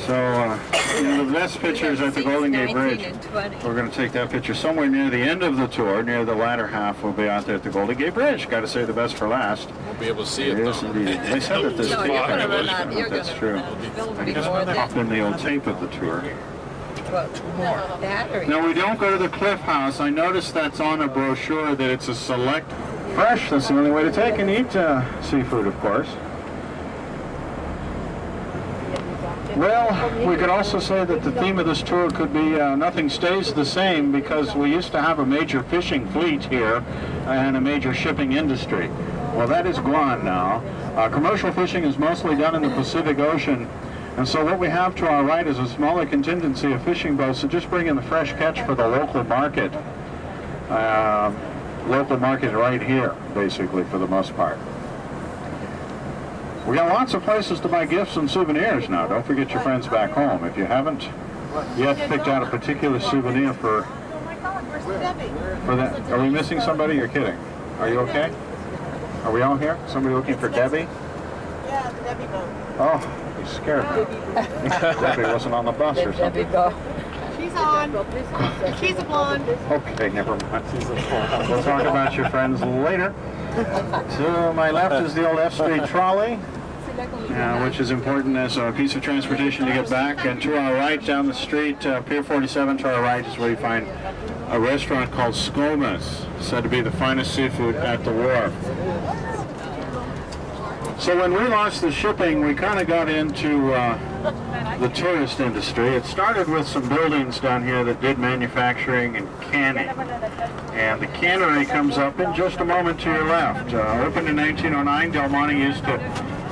So, the best picture is at the Golden Gate Bridge. We're going to take that picture somewhere near the end of the tour, near the latter half. We'll be out there at the Golden Gate Bridge. Got to say the best for last. We'll be able to see it, yes, though. Indeed. They said that this No, you're gonna run out. You're that's gonna true. film I just before that. popped in the old tape of the tour. More battery. No, we don't go to the Cliff House. I noticed that's on a brochure that it's a select fresh. That's the only way to take and eat seafood, of course. Well, we could also say that the theme of this tour could be nothing stays the same, because we used to have a major fishing fleet here and a major shipping industry. Well, that is gone now. Commercial fishing is mostly done in the Pacific Ocean, and so what we have to our right is a smaller contingency of fishing boats that just bring in the fresh catch for the local market. Local market right here, basically, for the most part. We got lots of places to buy gifts and souvenirs now. Don't forget your friends back home. If you haven't yet picked out a particular souvenir for that. Are we missing somebody? You're kidding. Are you okay? Are we all here? Somebody looking for Debbie? Yeah, the Debbie boat. Oh, you scared me. Debbie wasn't on the bus or something. She's on. She's a blonde. Okay, never mind. We'll talk about your friends later. To my left is the old F Street trolley, which is important as a piece of transportation to get back. And to our right down the street, Pier 47 to our right, is where you find a restaurant called Skomas, said to be the finest seafood at the wharf. So when we launched the shipping, we kind of got into the tourist industry. It started with some buildings down here that did manufacturing and canning. And the cannery comes up in just a moment to your left. Opened in 1909, Del Monte used to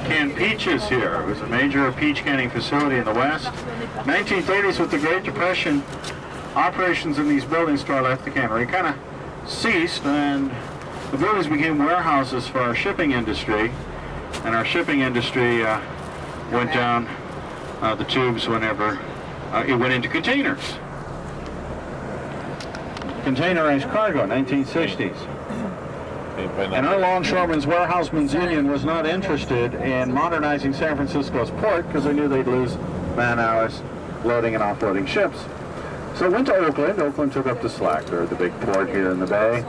can peaches here. It was a major peach canning facility in the West. 1930s, with the Great Depression, operations in these buildings to our left, the cannery, kind of ceased, and The buildings became warehouses for our shipping industry, and our shipping industry went down the tubes whenever it went into containers. Containerized cargo, 1960s. And our Longshoremen's Warehousemen's Union was not interested in modernizing San Francisco's port because they knew they'd lose man hours loading and offloading ships. So it went to Oakland. Oakland took up the slack. They're the big port here in the bay.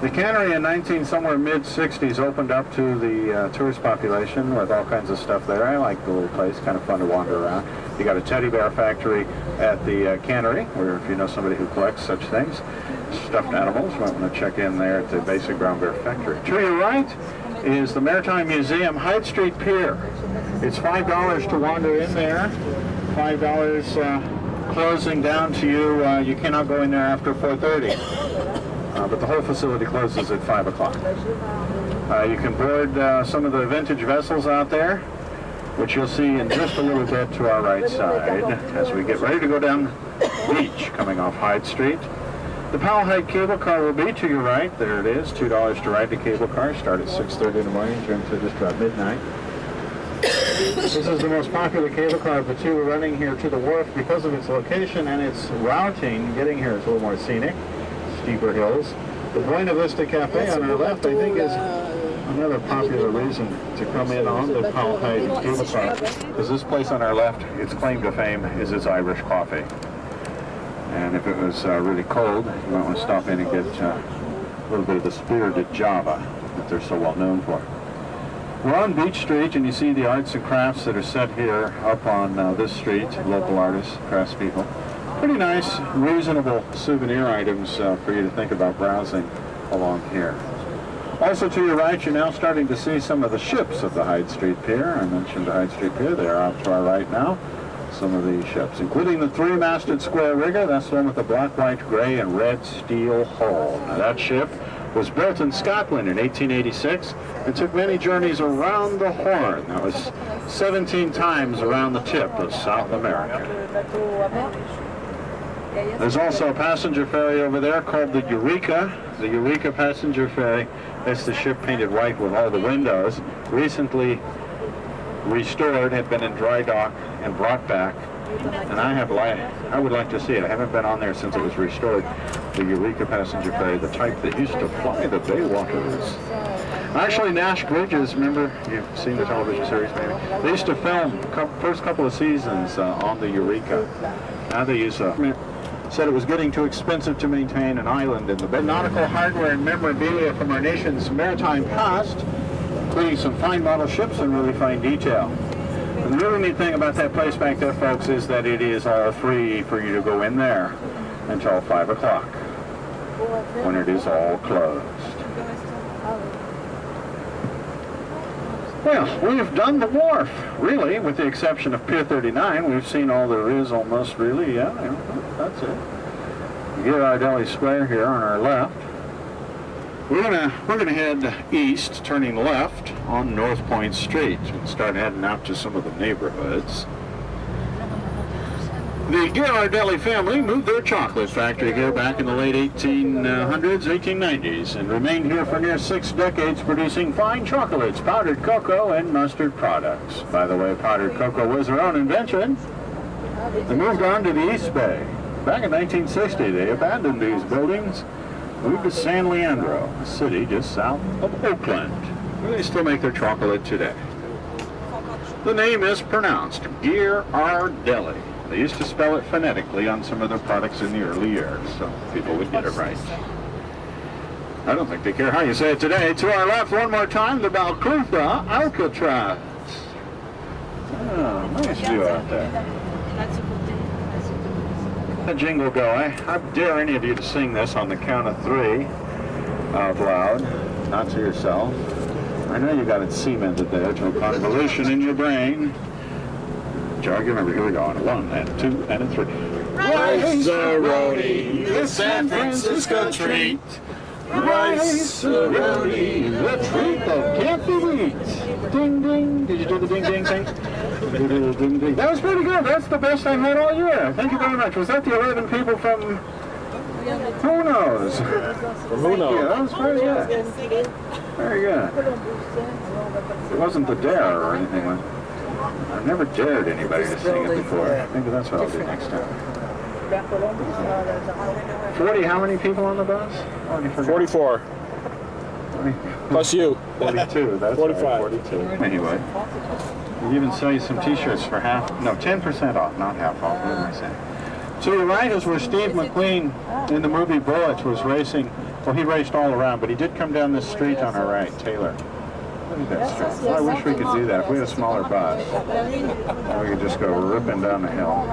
The cannery in mid-60s opened up to the tourist population with all kinds of stuff there. I like the little place, kind of fun to wander around. You got a teddy bear factory at the cannery, where if you know somebody who collects such things, stuffed animals, you might want to check in there at the basic brown bear factory. To your right is the Maritime Museum Hyde Street Pier. It's $5 to wander in there. $5 closing down to you. You cannot go in there after 4:30. But the whole facility closes at 5 o'clock. You can board some of the vintage vessels out there, which you'll see in just a little bit to our right side as we get ready to go down the beach coming off Hyde Street. The Powell Height cable car will be to your right. There it is, $2 to ride the cable car. Start at 6:30 in the morning, turn to just about midnight. This is the most popular cable car of the two running here to the wharf because of its location and its routing. Getting here is a little more scenic. Steeper hills. The Buena Vista Cafe on our left, I think, is another popular reason to come in on the Powell Height cable car. Because this place on our left, its claim to fame is its Irish coffee. And if it was really cold, you might want to stop in and get a little bit of the spirited Java that they're so well known for. We're on Beach Street, and you see the arts and crafts that are set here up on this street, local artists, craftspeople. Pretty nice, reasonable souvenir items for you to think about browsing along here. Also to your right, you're now starting to see some of the ships of the Hyde Street Pier. I mentioned the Hyde Street Pier. They are out to our right now. Some of the ships, including the three-masted square rigger. That's the one with the black, white, gray, and red steel hull. Now that ship was built in Scotland in 1886 and took many journeys around the Horn. That was 17 times around the tip of South America. There's also a passenger ferry over there called the Eureka. The Eureka passenger ferry. That's the ship painted white with all the windows. Recently restored, had been in dry dock and brought back. And I would like to see it. I haven't been on there since it was restored. The Eureka passenger ferry, the type that used to fly the bay waters. Actually, Nash Bridges, remember, you've seen the television series maybe? They used to film first couple of seasons on the Eureka. Now they use said it was getting too expensive to maintain an island in the bay. Nautical hardware and memorabilia from our nation's maritime past, including some fine model ships and really fine detail. And the really neat thing about that place back there, folks, is that it is all free for you to go in there until 5 o'clock, when it is all closed. Well, we've done the wharf, really, with the exception of Pier 39. We've seen all there is almost, really, yeah, that's it. Ghirardelli Square here on our left. We're gonna head east, turning left on North Point Street, and start heading out to some of the neighborhoods. The Ghirardelli family moved their chocolate factory here back in the late 1800s, 1890s, and remained here for near 6 decades producing fine chocolates, powdered cocoa, and mustard products. By the way, powdered cocoa was their own invention. They moved on to the East Bay. Back in 1960, they abandoned these buildings, moved to San Leandro, a city just south of Oakland, where they still make their chocolate today. The name is pronounced Ghirardelli. They used to spell it phonetically on some of their products in the early years, so people would get it right. I don't think they care how you say it today. To our left, one more time, the Balclutha Alcatraz. Oh, nice view out there. The jingle go. I dare any of you to sing this on the count of 3 out loud, not to yourself. I know you got it cemented there to a convolution in your brain. Jog, remember, here we go, on a 1 and a 2 and a 3. Rice-a-roni, the San Francisco treat. Rice-a-roni, the treat that can't be beat. Ding, ding. Did you do the ding, ding thing? Ding, ding. That was pretty good. That's the best I've had all year. Thank you very much. Was that the 11 people from Who knows? Who knows? Yeah, that was very good. Very good. It wasn't the dare or anything like that. I've never dared anybody to sing it before. Maybe that's what I'll do next time. 40, how many people on the bus? 44. 40. Plus you. 42, that's 45. right, 42. Anyway, we even sell you some t-shirts for 10% off, not half off, what am I saying? To the right is where Steve McQueen in the movie Bullets was racing. Well, he raced all around, but he did come down this street on our right, Taylor. Look at that street. I wish we could do that. If we had a smaller bus, we could just go ripping down the hill.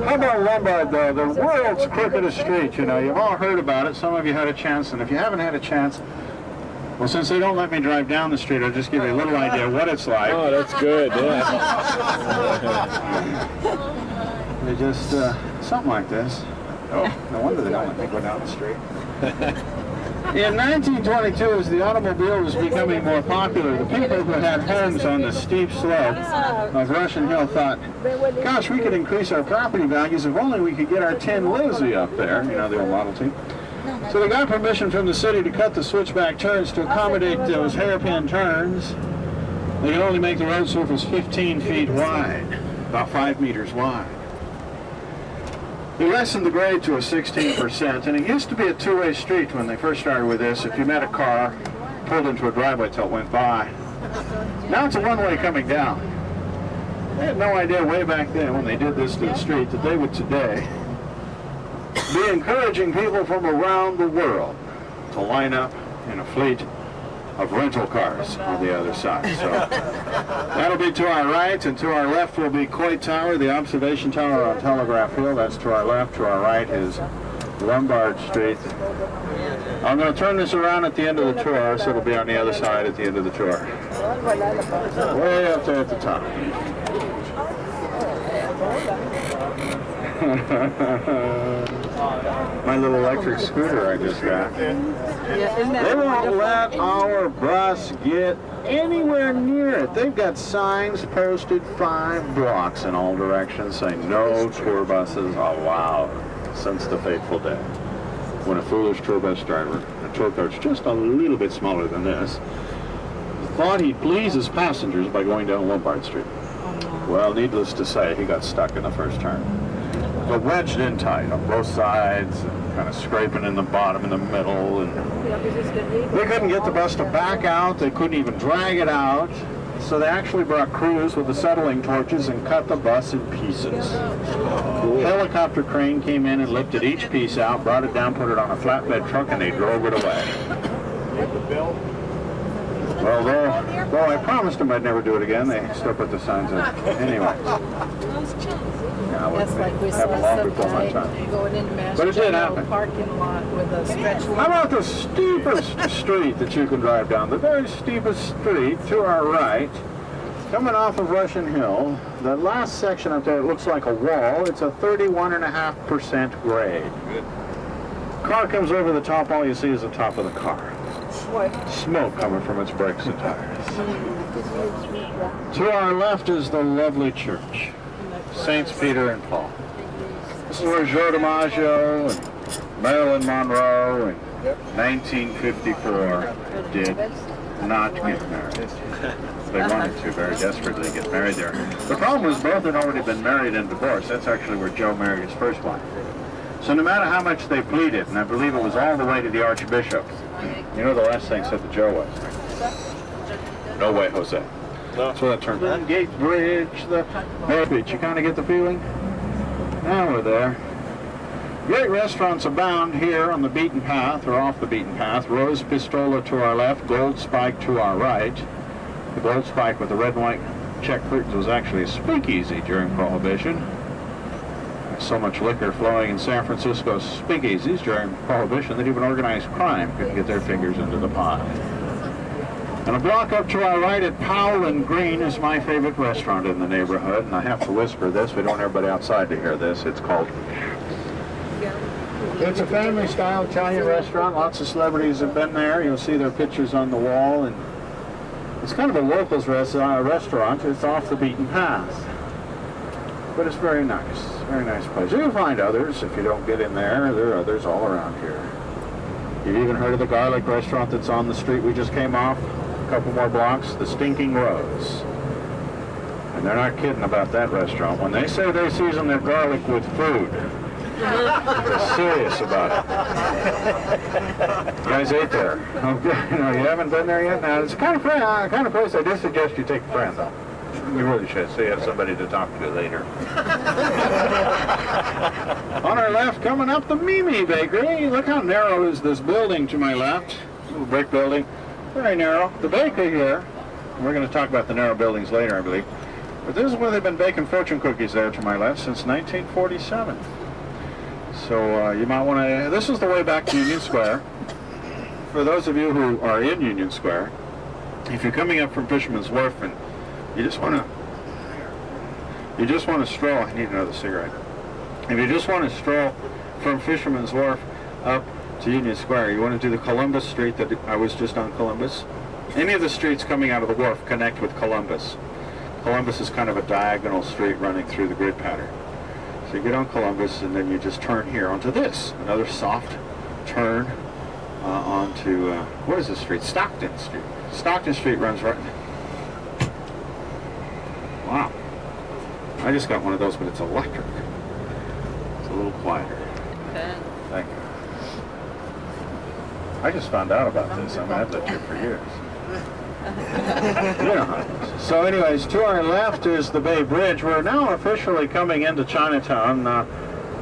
How about Lombard, though? The world's crookedest street, you know. You've all heard about it. Some of you had a chance, and if you haven't had a chance, well, since they don't let me drive down the street, I'll just give you a little idea of what it's like. Oh, that's good, yeah. They just, something like this. Oh, no wonder they don't let me go down the street. In 1922, as the automobile was becoming more popular, the people who had homes on the steep slope of Russian Hill thought, gosh, we could increase our property values if only we could get our Tin Lizzie up there, you know, the old Model T. So they got permission from the city to cut the switchback turns to accommodate those hairpin turns. They could only make the road surface 15 feet wide, about 5 meters wide. They lessened the grade to a 16%, and it used to be a two-way street when they first started with this. If you met a car, pulled into a driveway till it went by. Now it's a one-way coming down. They had no idea way back then when they did this to the street that they would today be encouraging people from around the world to line up in a fleet of rental cars on the other side. So that'll be to our right, and to our left will be Coit Tower, the observation tower on Telegraph Hill. That's to our left. To our right is Lombard Street. I'm going to turn this around at the end of the tour, so it'll be on the other side at the end of the tour. Way up there at the top. My little electric scooter I just got. They won't let our bus get anywhere near it. They've got signs posted 5 blocks in all directions saying no tour buses allowed since the fateful day when a foolish tour bus driver, a tour car's just a little bit smaller than this, thought he'd please his passengers by going down Lombard Street. Well, needless to say, he got stuck in the first turn. But wedged in tight on both sides, and kind of scraping in the bottom and the middle, and they couldn't get the bus to back out. They couldn't even drag it out. So they actually brought crews with acetylene torches and cut the bus in pieces. A helicopter crane came in and lifted each piece out, brought it down, put it on a flatbed truck, and they drove it away. Well, though I promised them I'd never do it again, they still put the signs up. Anyway. Yeah, That's like we saw some guy going into but it did happen. Master parking lot with a stretch line. How about the steepest street that you can drive down? The very steepest street to our right, coming off of Russian Hill. The last section up there, it looks like a wall. It's a 31.5% grade. Car comes over the top, all you see is the top of the car. Smoke coming from its brakes and tires. To our left is the lovely church, Saints Peter and Paul. This is where Joe DiMaggio and Marilyn Monroe in 1954 did not get married. They wanted to very desperately get married there. The problem was both had already been married and divorced. That's actually where Joe married his first wife. So no matter how much they pleaded, and I believe it was all the way to the Archbishop, you know the last thing said to Joe was, "No way, Jose." No. So that turned the Gate Bridge, the beach. You kind of get the feeling? Now we're there. Great restaurants abound here on the beaten path, or off the beaten path. Rose Pistola to our left, Gold Spike to our right. The Gold Spike with the red and white check curtains was actually a speakeasy during Prohibition. So much liquor flowing in San Francisco's speakeasies during Prohibition that even organized crime couldn't get their fingers into the pot. And a block up to our right at Powell and Green is my favorite restaurant in the neighborhood. And I have to whisper this. We don't want everybody outside to hear this. It's a family-style Italian restaurant. Lots of celebrities have been there. You'll see their pictures on the wall. And it's kind of a locals restaurant. It's off the beaten path. But it's very nice place. You'll find others if you don't get in there. There are others all around here. You've even heard of the garlic restaurant that's on the street we just came off? A couple more blocks, the Stinking Rose. And they're not kidding about that restaurant. When they say they season their garlic with food, they're serious about it. You guys ate there. Okay. You haven't been there yet? Now, it's the kind of place I do suggest you take a friend, though. You really should, so you have somebody to talk to later. On our left, coming up, the Mimi Bakery. Look how narrow is this building to my left. Little brick building. Very narrow. The bakery here, we're going to talk about the narrow buildings later, I believe. But this is where they've been baking fortune cookies there to my left since 1947. So you might want to, this is the way back to Union Square. For those of you who are in Union Square, if you're coming up from Fisherman's Wharf and you just want to stroll, I need another cigarette. If you just want to stroll from Fisherman's Wharf up to Union Square, you want to do the Columbus Street that I was just on Columbus. Any of the streets coming out of the wharf connect with Columbus. Columbus is kind of a diagonal street running through the grid pattern. So you get on Columbus and then you just turn here onto this. Another soft turn onto, what is this street? Stockton Street. Stockton Street runs right. Wow. I just got one of those, but it's electric. It's a little quieter. Thank you. I just found out about this. I mean, I've lived here for years. You know how it is. So anyways, to our left is the Bay Bridge. We're now officially coming into Chinatown.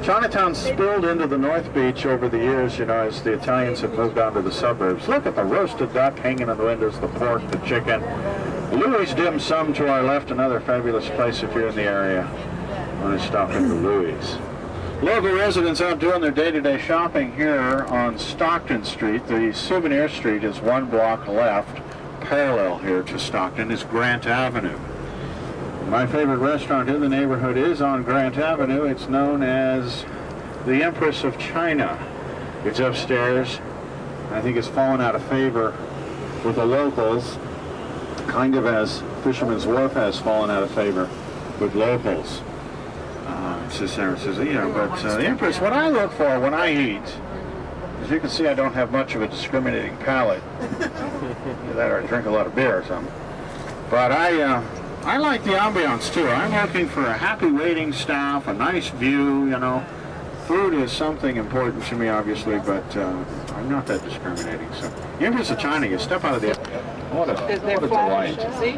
Chinatown spilled into the North Beach over the years, as the Italians have moved on to the suburbs. Look at the roasted duck hanging in the windows, the pork, the chicken. Louis Dim Sum to our left, another fabulous place if you're in the area. I want to stop into Louis. Local residents out doing their day-to-day shopping here on Stockton Street. The souvenir street is one block left. Parallel here to Stockton is Grant Avenue. My favorite restaurant in the neighborhood is on Grant Avenue. It's known as the Empress of China. It's upstairs. I think it's fallen out of favor with the locals, kind of as Fisherman's Wharf has fallen out of favor with locals. But the Empress, what I look for when I eat, as you can see, I don't have much of a discriminating palate. That or I drink a lot of beer or something. But I like the ambiance too. I'm looking for a happy waiting staff, a nice view, Food is something important to me, obviously, but I'm not that discriminating. So, the Empress of China, you step out of the... What a delight. See?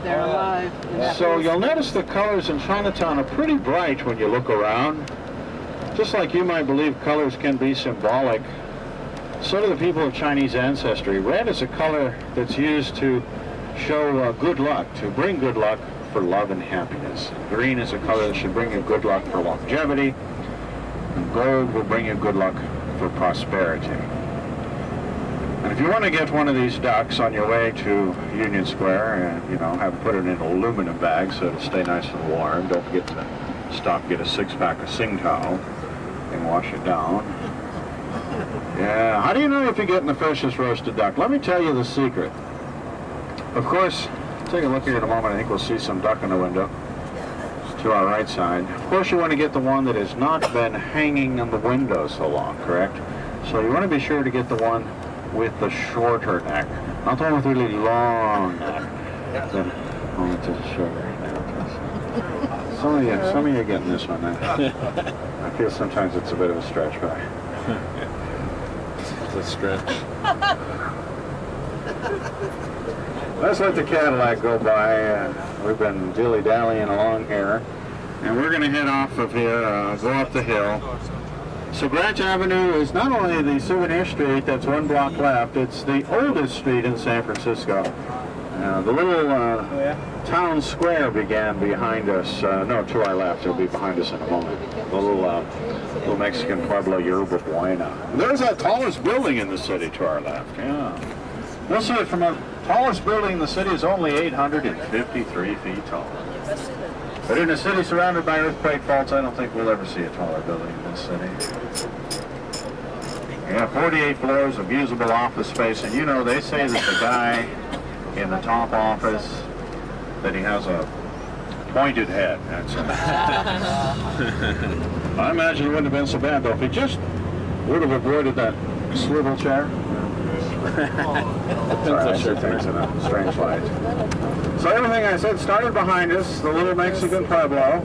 They're alive. So you'll notice the colors in Chinatown are pretty bright when you look around. Just like you might believe colors can be symbolic, so do the people of Chinese ancestry. Red is a color that's used to show good luck, to bring good luck for love and happiness. Green is a color that should bring you good luck for longevity. And gold will bring you good luck for prosperity. And if you want to get one of these ducks on your way to Union Square, have put it in an aluminum bag so it'll stay nice and warm. Don't forget to stop, get a 6-pack of Tsingtao and wash it down. Yeah, how do you know if you're getting the freshest roasted duck? Let me tell you the secret. Of course, take a look here in a moment. I think we'll see some duck in the window. It's to our right side. Of course, you want to get the one that has not been hanging on the window so long, correct? So you want to be sure to get the one with the shorter neck. Not the one with really long neck. The one with the shorter neck. Some of you are getting this one now. I feel sometimes it's a bit of a stretch, but it's a stretch. Let's let the Cadillac go by. We've been dilly-dallying along here. And we're going to head off of here, go up the hill. So Grant Avenue is not only the souvenir street that's one block left, it's the oldest street in San Francisco. The little town square began behind us. No, to our left. It'll be behind us in a moment. The little Mexican Pueblo Yerba Buena. There's that tallest building in the city to our left. Yeah. We'll see it from the tallest building in the city is only 853 feet tall. But in a city surrounded by earthquake faults, I don't think we'll ever see a taller building in this city. We have 48 floors of usable office space, and they say that the guy in the top office, that he has a pointed head. That's I imagine it wouldn't have been so bad, though, if he just would have avoided that swivel chair. Sorry, I should things in a strange light. So everything I said started behind us, the little Mexican Pueblo.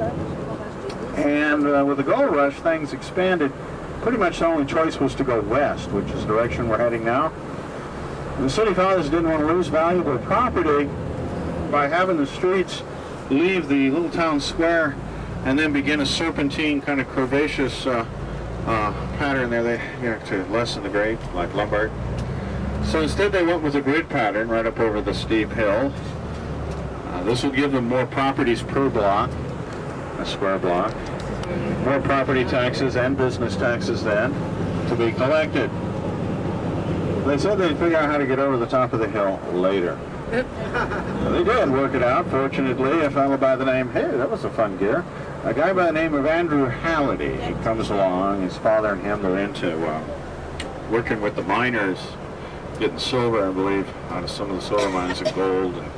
And with the gold rush, things expanded. Pretty much the only choice was to go west, which is the direction we're heading now. The city fathers didn't want to lose valuable property by having the streets leave the little town square and then begin a serpentine kind of curvaceous pattern there. They to lessen the grade, like Lombard. So instead they went with a grid pattern right up over the steep hill. This will give them more properties per block, a square block. More property taxes and business taxes then to be collected. They said they'd figure out how to get over the top of the hill later. They did work it out. Fortunately, a fellow by the name, hey, that was a fun gear. A guy by the name of Andrew Halliday. He comes along. His father and him are into working with the miners, getting silver, I believe, out of some of the silver mines and gold, and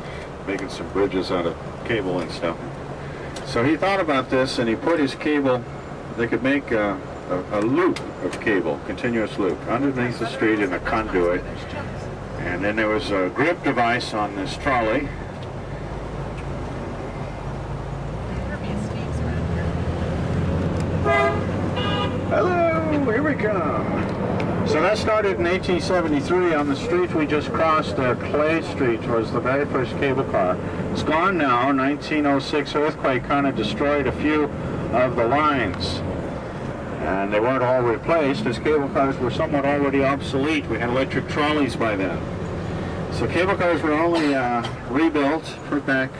making some bridges out of cable and stuff. So he thought about this, and he put his cable. They could make a loop of cable, continuous loop, underneath the street in a conduit. And then there was a grip device on this trolley. Hello, here we come. So that started in 1873 on the street we just crossed, Clay Street, was the very first cable car. It's gone now. 1906 earthquake kind of destroyed a few of the lines. And they weren't all replaced, as cable cars were somewhat already obsolete. We had electric trolleys by then. So cable cars were only rebuilt, put back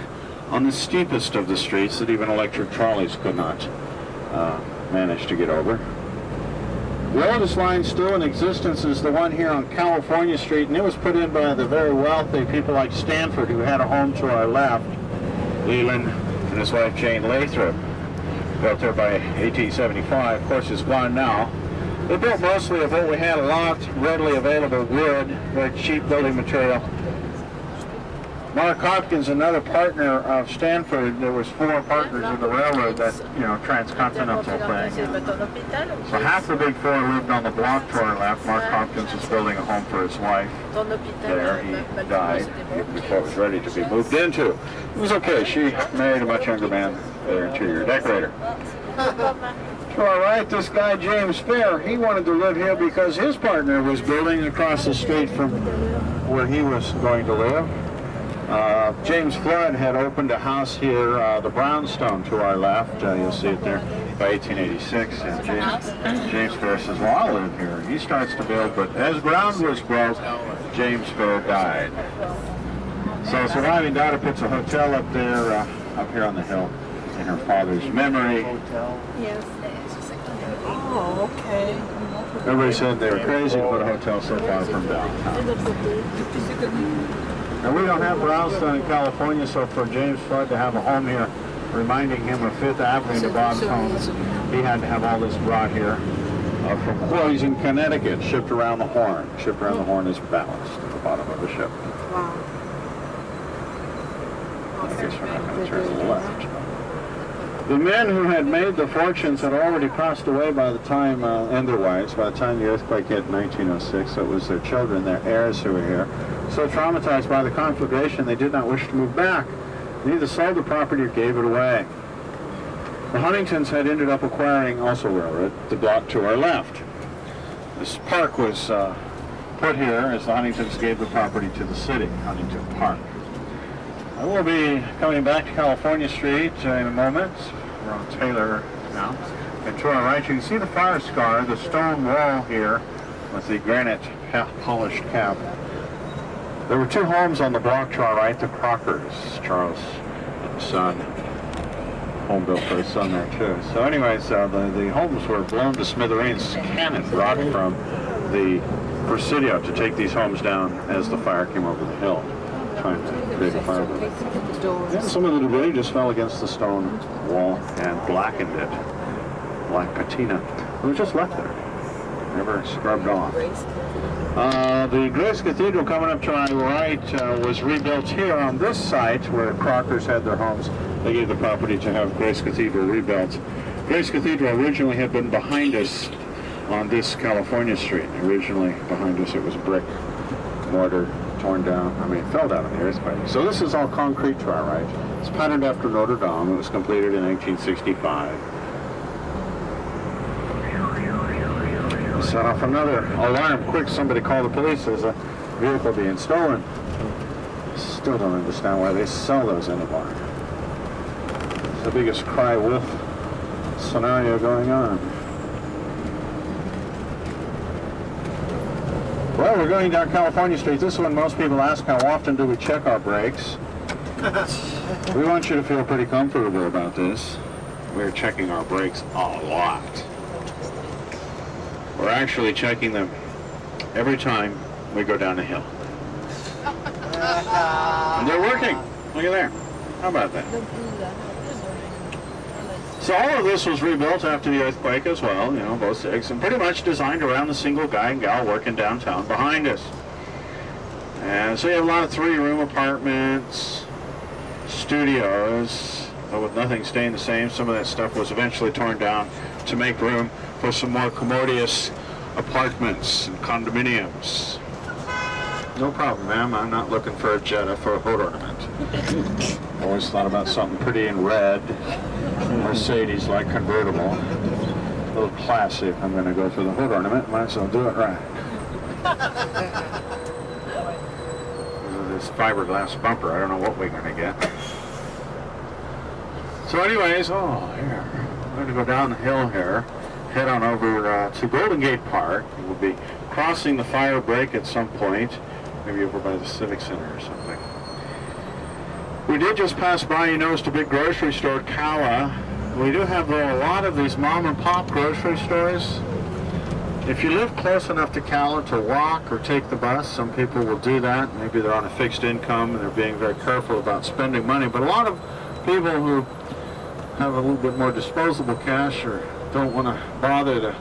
on the steepest of the streets that even electric trolleys could not manage to get over. The oldest line still in existence is the one here on California Street, and it was put in by the very wealthy people like Stanford, who had a home to our left. Leland and his wife Jane Lathrop, built there by 1875. Of course, it's gone now. They built mostly of what we had, a lot readily available wood, very cheap building material. Mark Hopkins, another partner of Stanford, there was 4 partners in the railroad, that, transcontinental thing. So half the big 4 lived on the block to our left. Mark Hopkins was building a home for his wife there. He died before it was ready to be moved into. It was okay. She married a much younger man, their interior decorator. To our right, this guy James Fair, he wanted to live here because his partner was building across the street from where he was going to live. James Flood had opened a house here, the Brownstone, to our left. You'll see it there, by 1886. And James Fair says, well, I'll live here. He starts to build, but as ground was broke, James Fair died. So surviving daughter puts a hotel up there, up here on the hill, in her father's memory. Yes. Oh, okay. Everybody said they were crazy to put a hotel so far from downtown. Now, we don't have Brownstone in California, so for James Flood to have a home here, reminding him of 5th Avenue to Bob's home, he had to have all this brought here from quarries in Connecticut, shipped around the Horn. Shipped around the Horn is balanced at the bottom of the ship. Wow. I guess we're not going to turn to the left. The men who had made the fortunes had already passed away by the time, and their wives, by the time the earthquake hit in 1906. So it was their children, their heirs who were here. So traumatized by the conflagration, they did not wish to move back. They either sold the property or gave it away. The Huntingtons had ended up acquiring, also railroad, the block to our left. This park was put here as the Huntingtons gave the property to the city, Huntington Park. I will be coming back to California Street in a moment. We're on Taylor now. And to our right, you can see the fire scar, the stone wall here with the granite polished cap. There were 2 homes on the block to our right, the Crockers, Charles and son. Home built for his son there too. So anyways, the homes were blown to smithereens. Cannon brought from the Presidio to take these homes down as the fire came over the hill, trying to create a fire. And some of the debris just fell against the stone wall and blackened it. Black patina. It was just left there, never scrubbed off. The Grace Cathedral coming up to my right was rebuilt here on this site where Crockers had their homes they gave the property to have Grace Cathedral rebuilt. Grace Cathedral originally had been behind us on this California street. Originally behind us it was brick, mortar, torn down. I mean, it fell down in the earthquake. So this is all concrete to our right. It's patterned after Notre Dame. It was completed in 1865. Set off another alarm. Quick, somebody call the police. There's a vehicle being stolen. Still don't understand why they sell those anymore. It's the biggest cry wolf scenario going on. Well, we're going down California Street. This is when most people ask how often do we check our brakes. We want you to feel pretty comfortable about this. We're checking our brakes a lot. We're actually checking them every time we go down a hill. And they're working. Look at there. How about that? So all of this was rebuilt after the earthquake as well, you know, both sides, and pretty much designed around the single guy and gal working downtown behind us. And so you have a lot of three-room apartments, studios, but with nothing staying the same. Some of that stuff was eventually torn down to make room for some more commodious apartments and condominiums. No problem, ma'am. I'm not looking for a Jetta for a hood ornament. Always thought about something pretty in red. Mercedes-like convertible. A little classy. If I'm going to go for the hood ornament, might as well do it right. This fiberglass bumper, I don't know what we're going to get. So anyways, here. We're going to go down the hill here. Head on over to Golden Gate Park. We'll be crossing the fire break at some point. Maybe over by the Civic Center or something. We did just pass by, you noticed a big grocery store, Cala. We do have a lot of these mom and pop grocery stores. If you live close enough to Cala to walk or take the bus, some people will do that. Maybe they're on a fixed income and they're being very careful about spending money. But a lot of people who have a little bit more disposable cash or don't want to bother to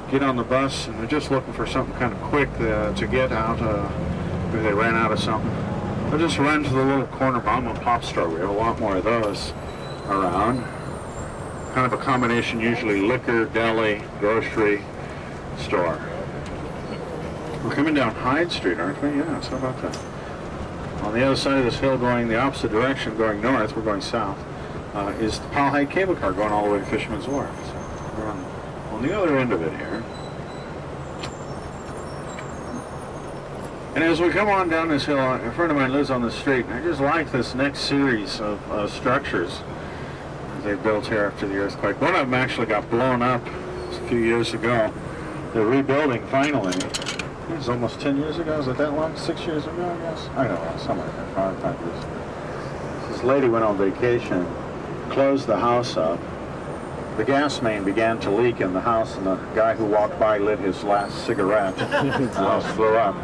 get on the bus and they're just looking for something kind of quick to get out, maybe they ran out of something, they'll just run to the little corner mom and pop store. We have a lot more of those around. Kind of a combination, usually liquor, deli, grocery store. We're coming down Hyde Street, aren't we? Yeah, so about that. On the other side of this hill, going the opposite direction, going north, we're going south, is the Powell Heights cable car going all the way to Fisherman's Wharf. So we're on the other end of it here. And as we come on down this hill, a friend of mine lives on the street, and I just like this next series of structures they built here after the earthquake. One of them actually got blown up a few years ago. They're rebuilding finally. It was almost 10 years ago. Is it that long? 6 years ago, I guess? I don't know, something like that, 5 years ago. This lady went on vacation, closed the house up. The gas main began to leak in the house, and the guy who walked by lit his last cigarette. The house flew up.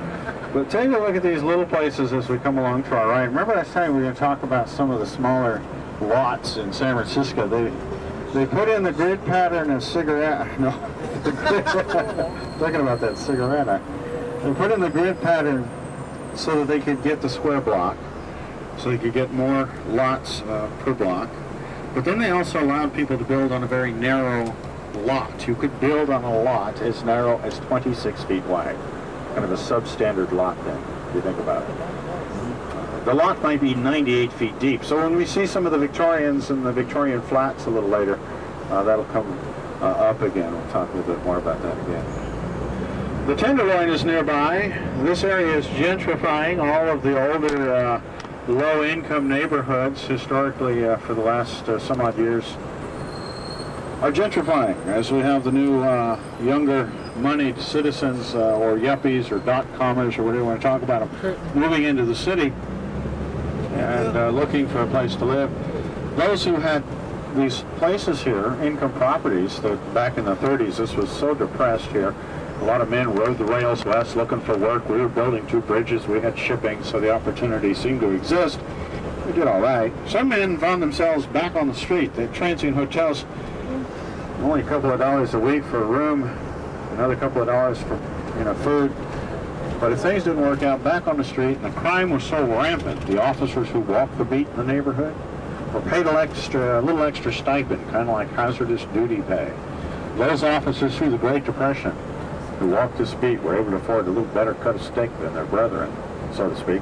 But take a look at these little places as we come along to our right. Remember last time we were going to talk about some of the smaller lots in San Francisco. They put in the grid pattern of cigarette. No, thinking about that cigarette. They put in the grid pattern so that they could get the square block, so they could get more lots per block. But then they also allowed people to build on a very narrow lot. You could build on a lot as narrow as 26 feet wide. Kind of a substandard lot then, if you think about it. The lot might be 98 feet deep. So when we see some of the Victorians and the Victorian flats a little later, that'll come up again. We'll talk a little bit more about that again. The Tenderloin is nearby. This area is gentrifying all of the older low-income neighborhoods historically for the last some odd years are gentrifying as we have the new younger moneyed citizens or yuppies or dot-commers or whatever you want to talk about them moving into the city and looking for a place to live. Those who had these places here, income properties, that back in the 30s this was so depressed here. A lot of men rode the rails west looking for work. We were building 2 bridges. We had shipping, so the opportunity seemed to exist. We did all right. Some men found themselves back on the street. They had transient hotels, only a couple of dollars a week for a room, another couple of dollars for food. But if things didn't work out, back on the street, and the crime was so rampant, the officers who walked the beat in the neighborhood were paid a little extra stipend, kind of like hazardous duty pay. Those officers through the Great Depression who walked this beat were able to afford a little better cut of steak than their brethren, so to speak.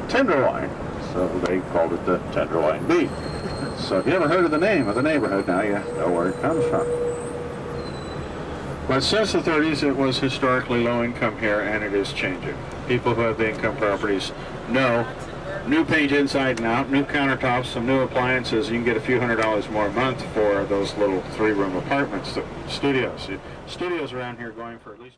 Tenderloin, so they called it the Tenderloin beat. So if you ever heard of the name of the neighborhood, now you know where it comes from. But since the 30s, it was historically low income here, and it is changing. People who have the income properties know new paint inside and out, new countertops, some new appliances. You can get a few $100s more a month for those little 3-room apartments, studios. Studios around here going for at least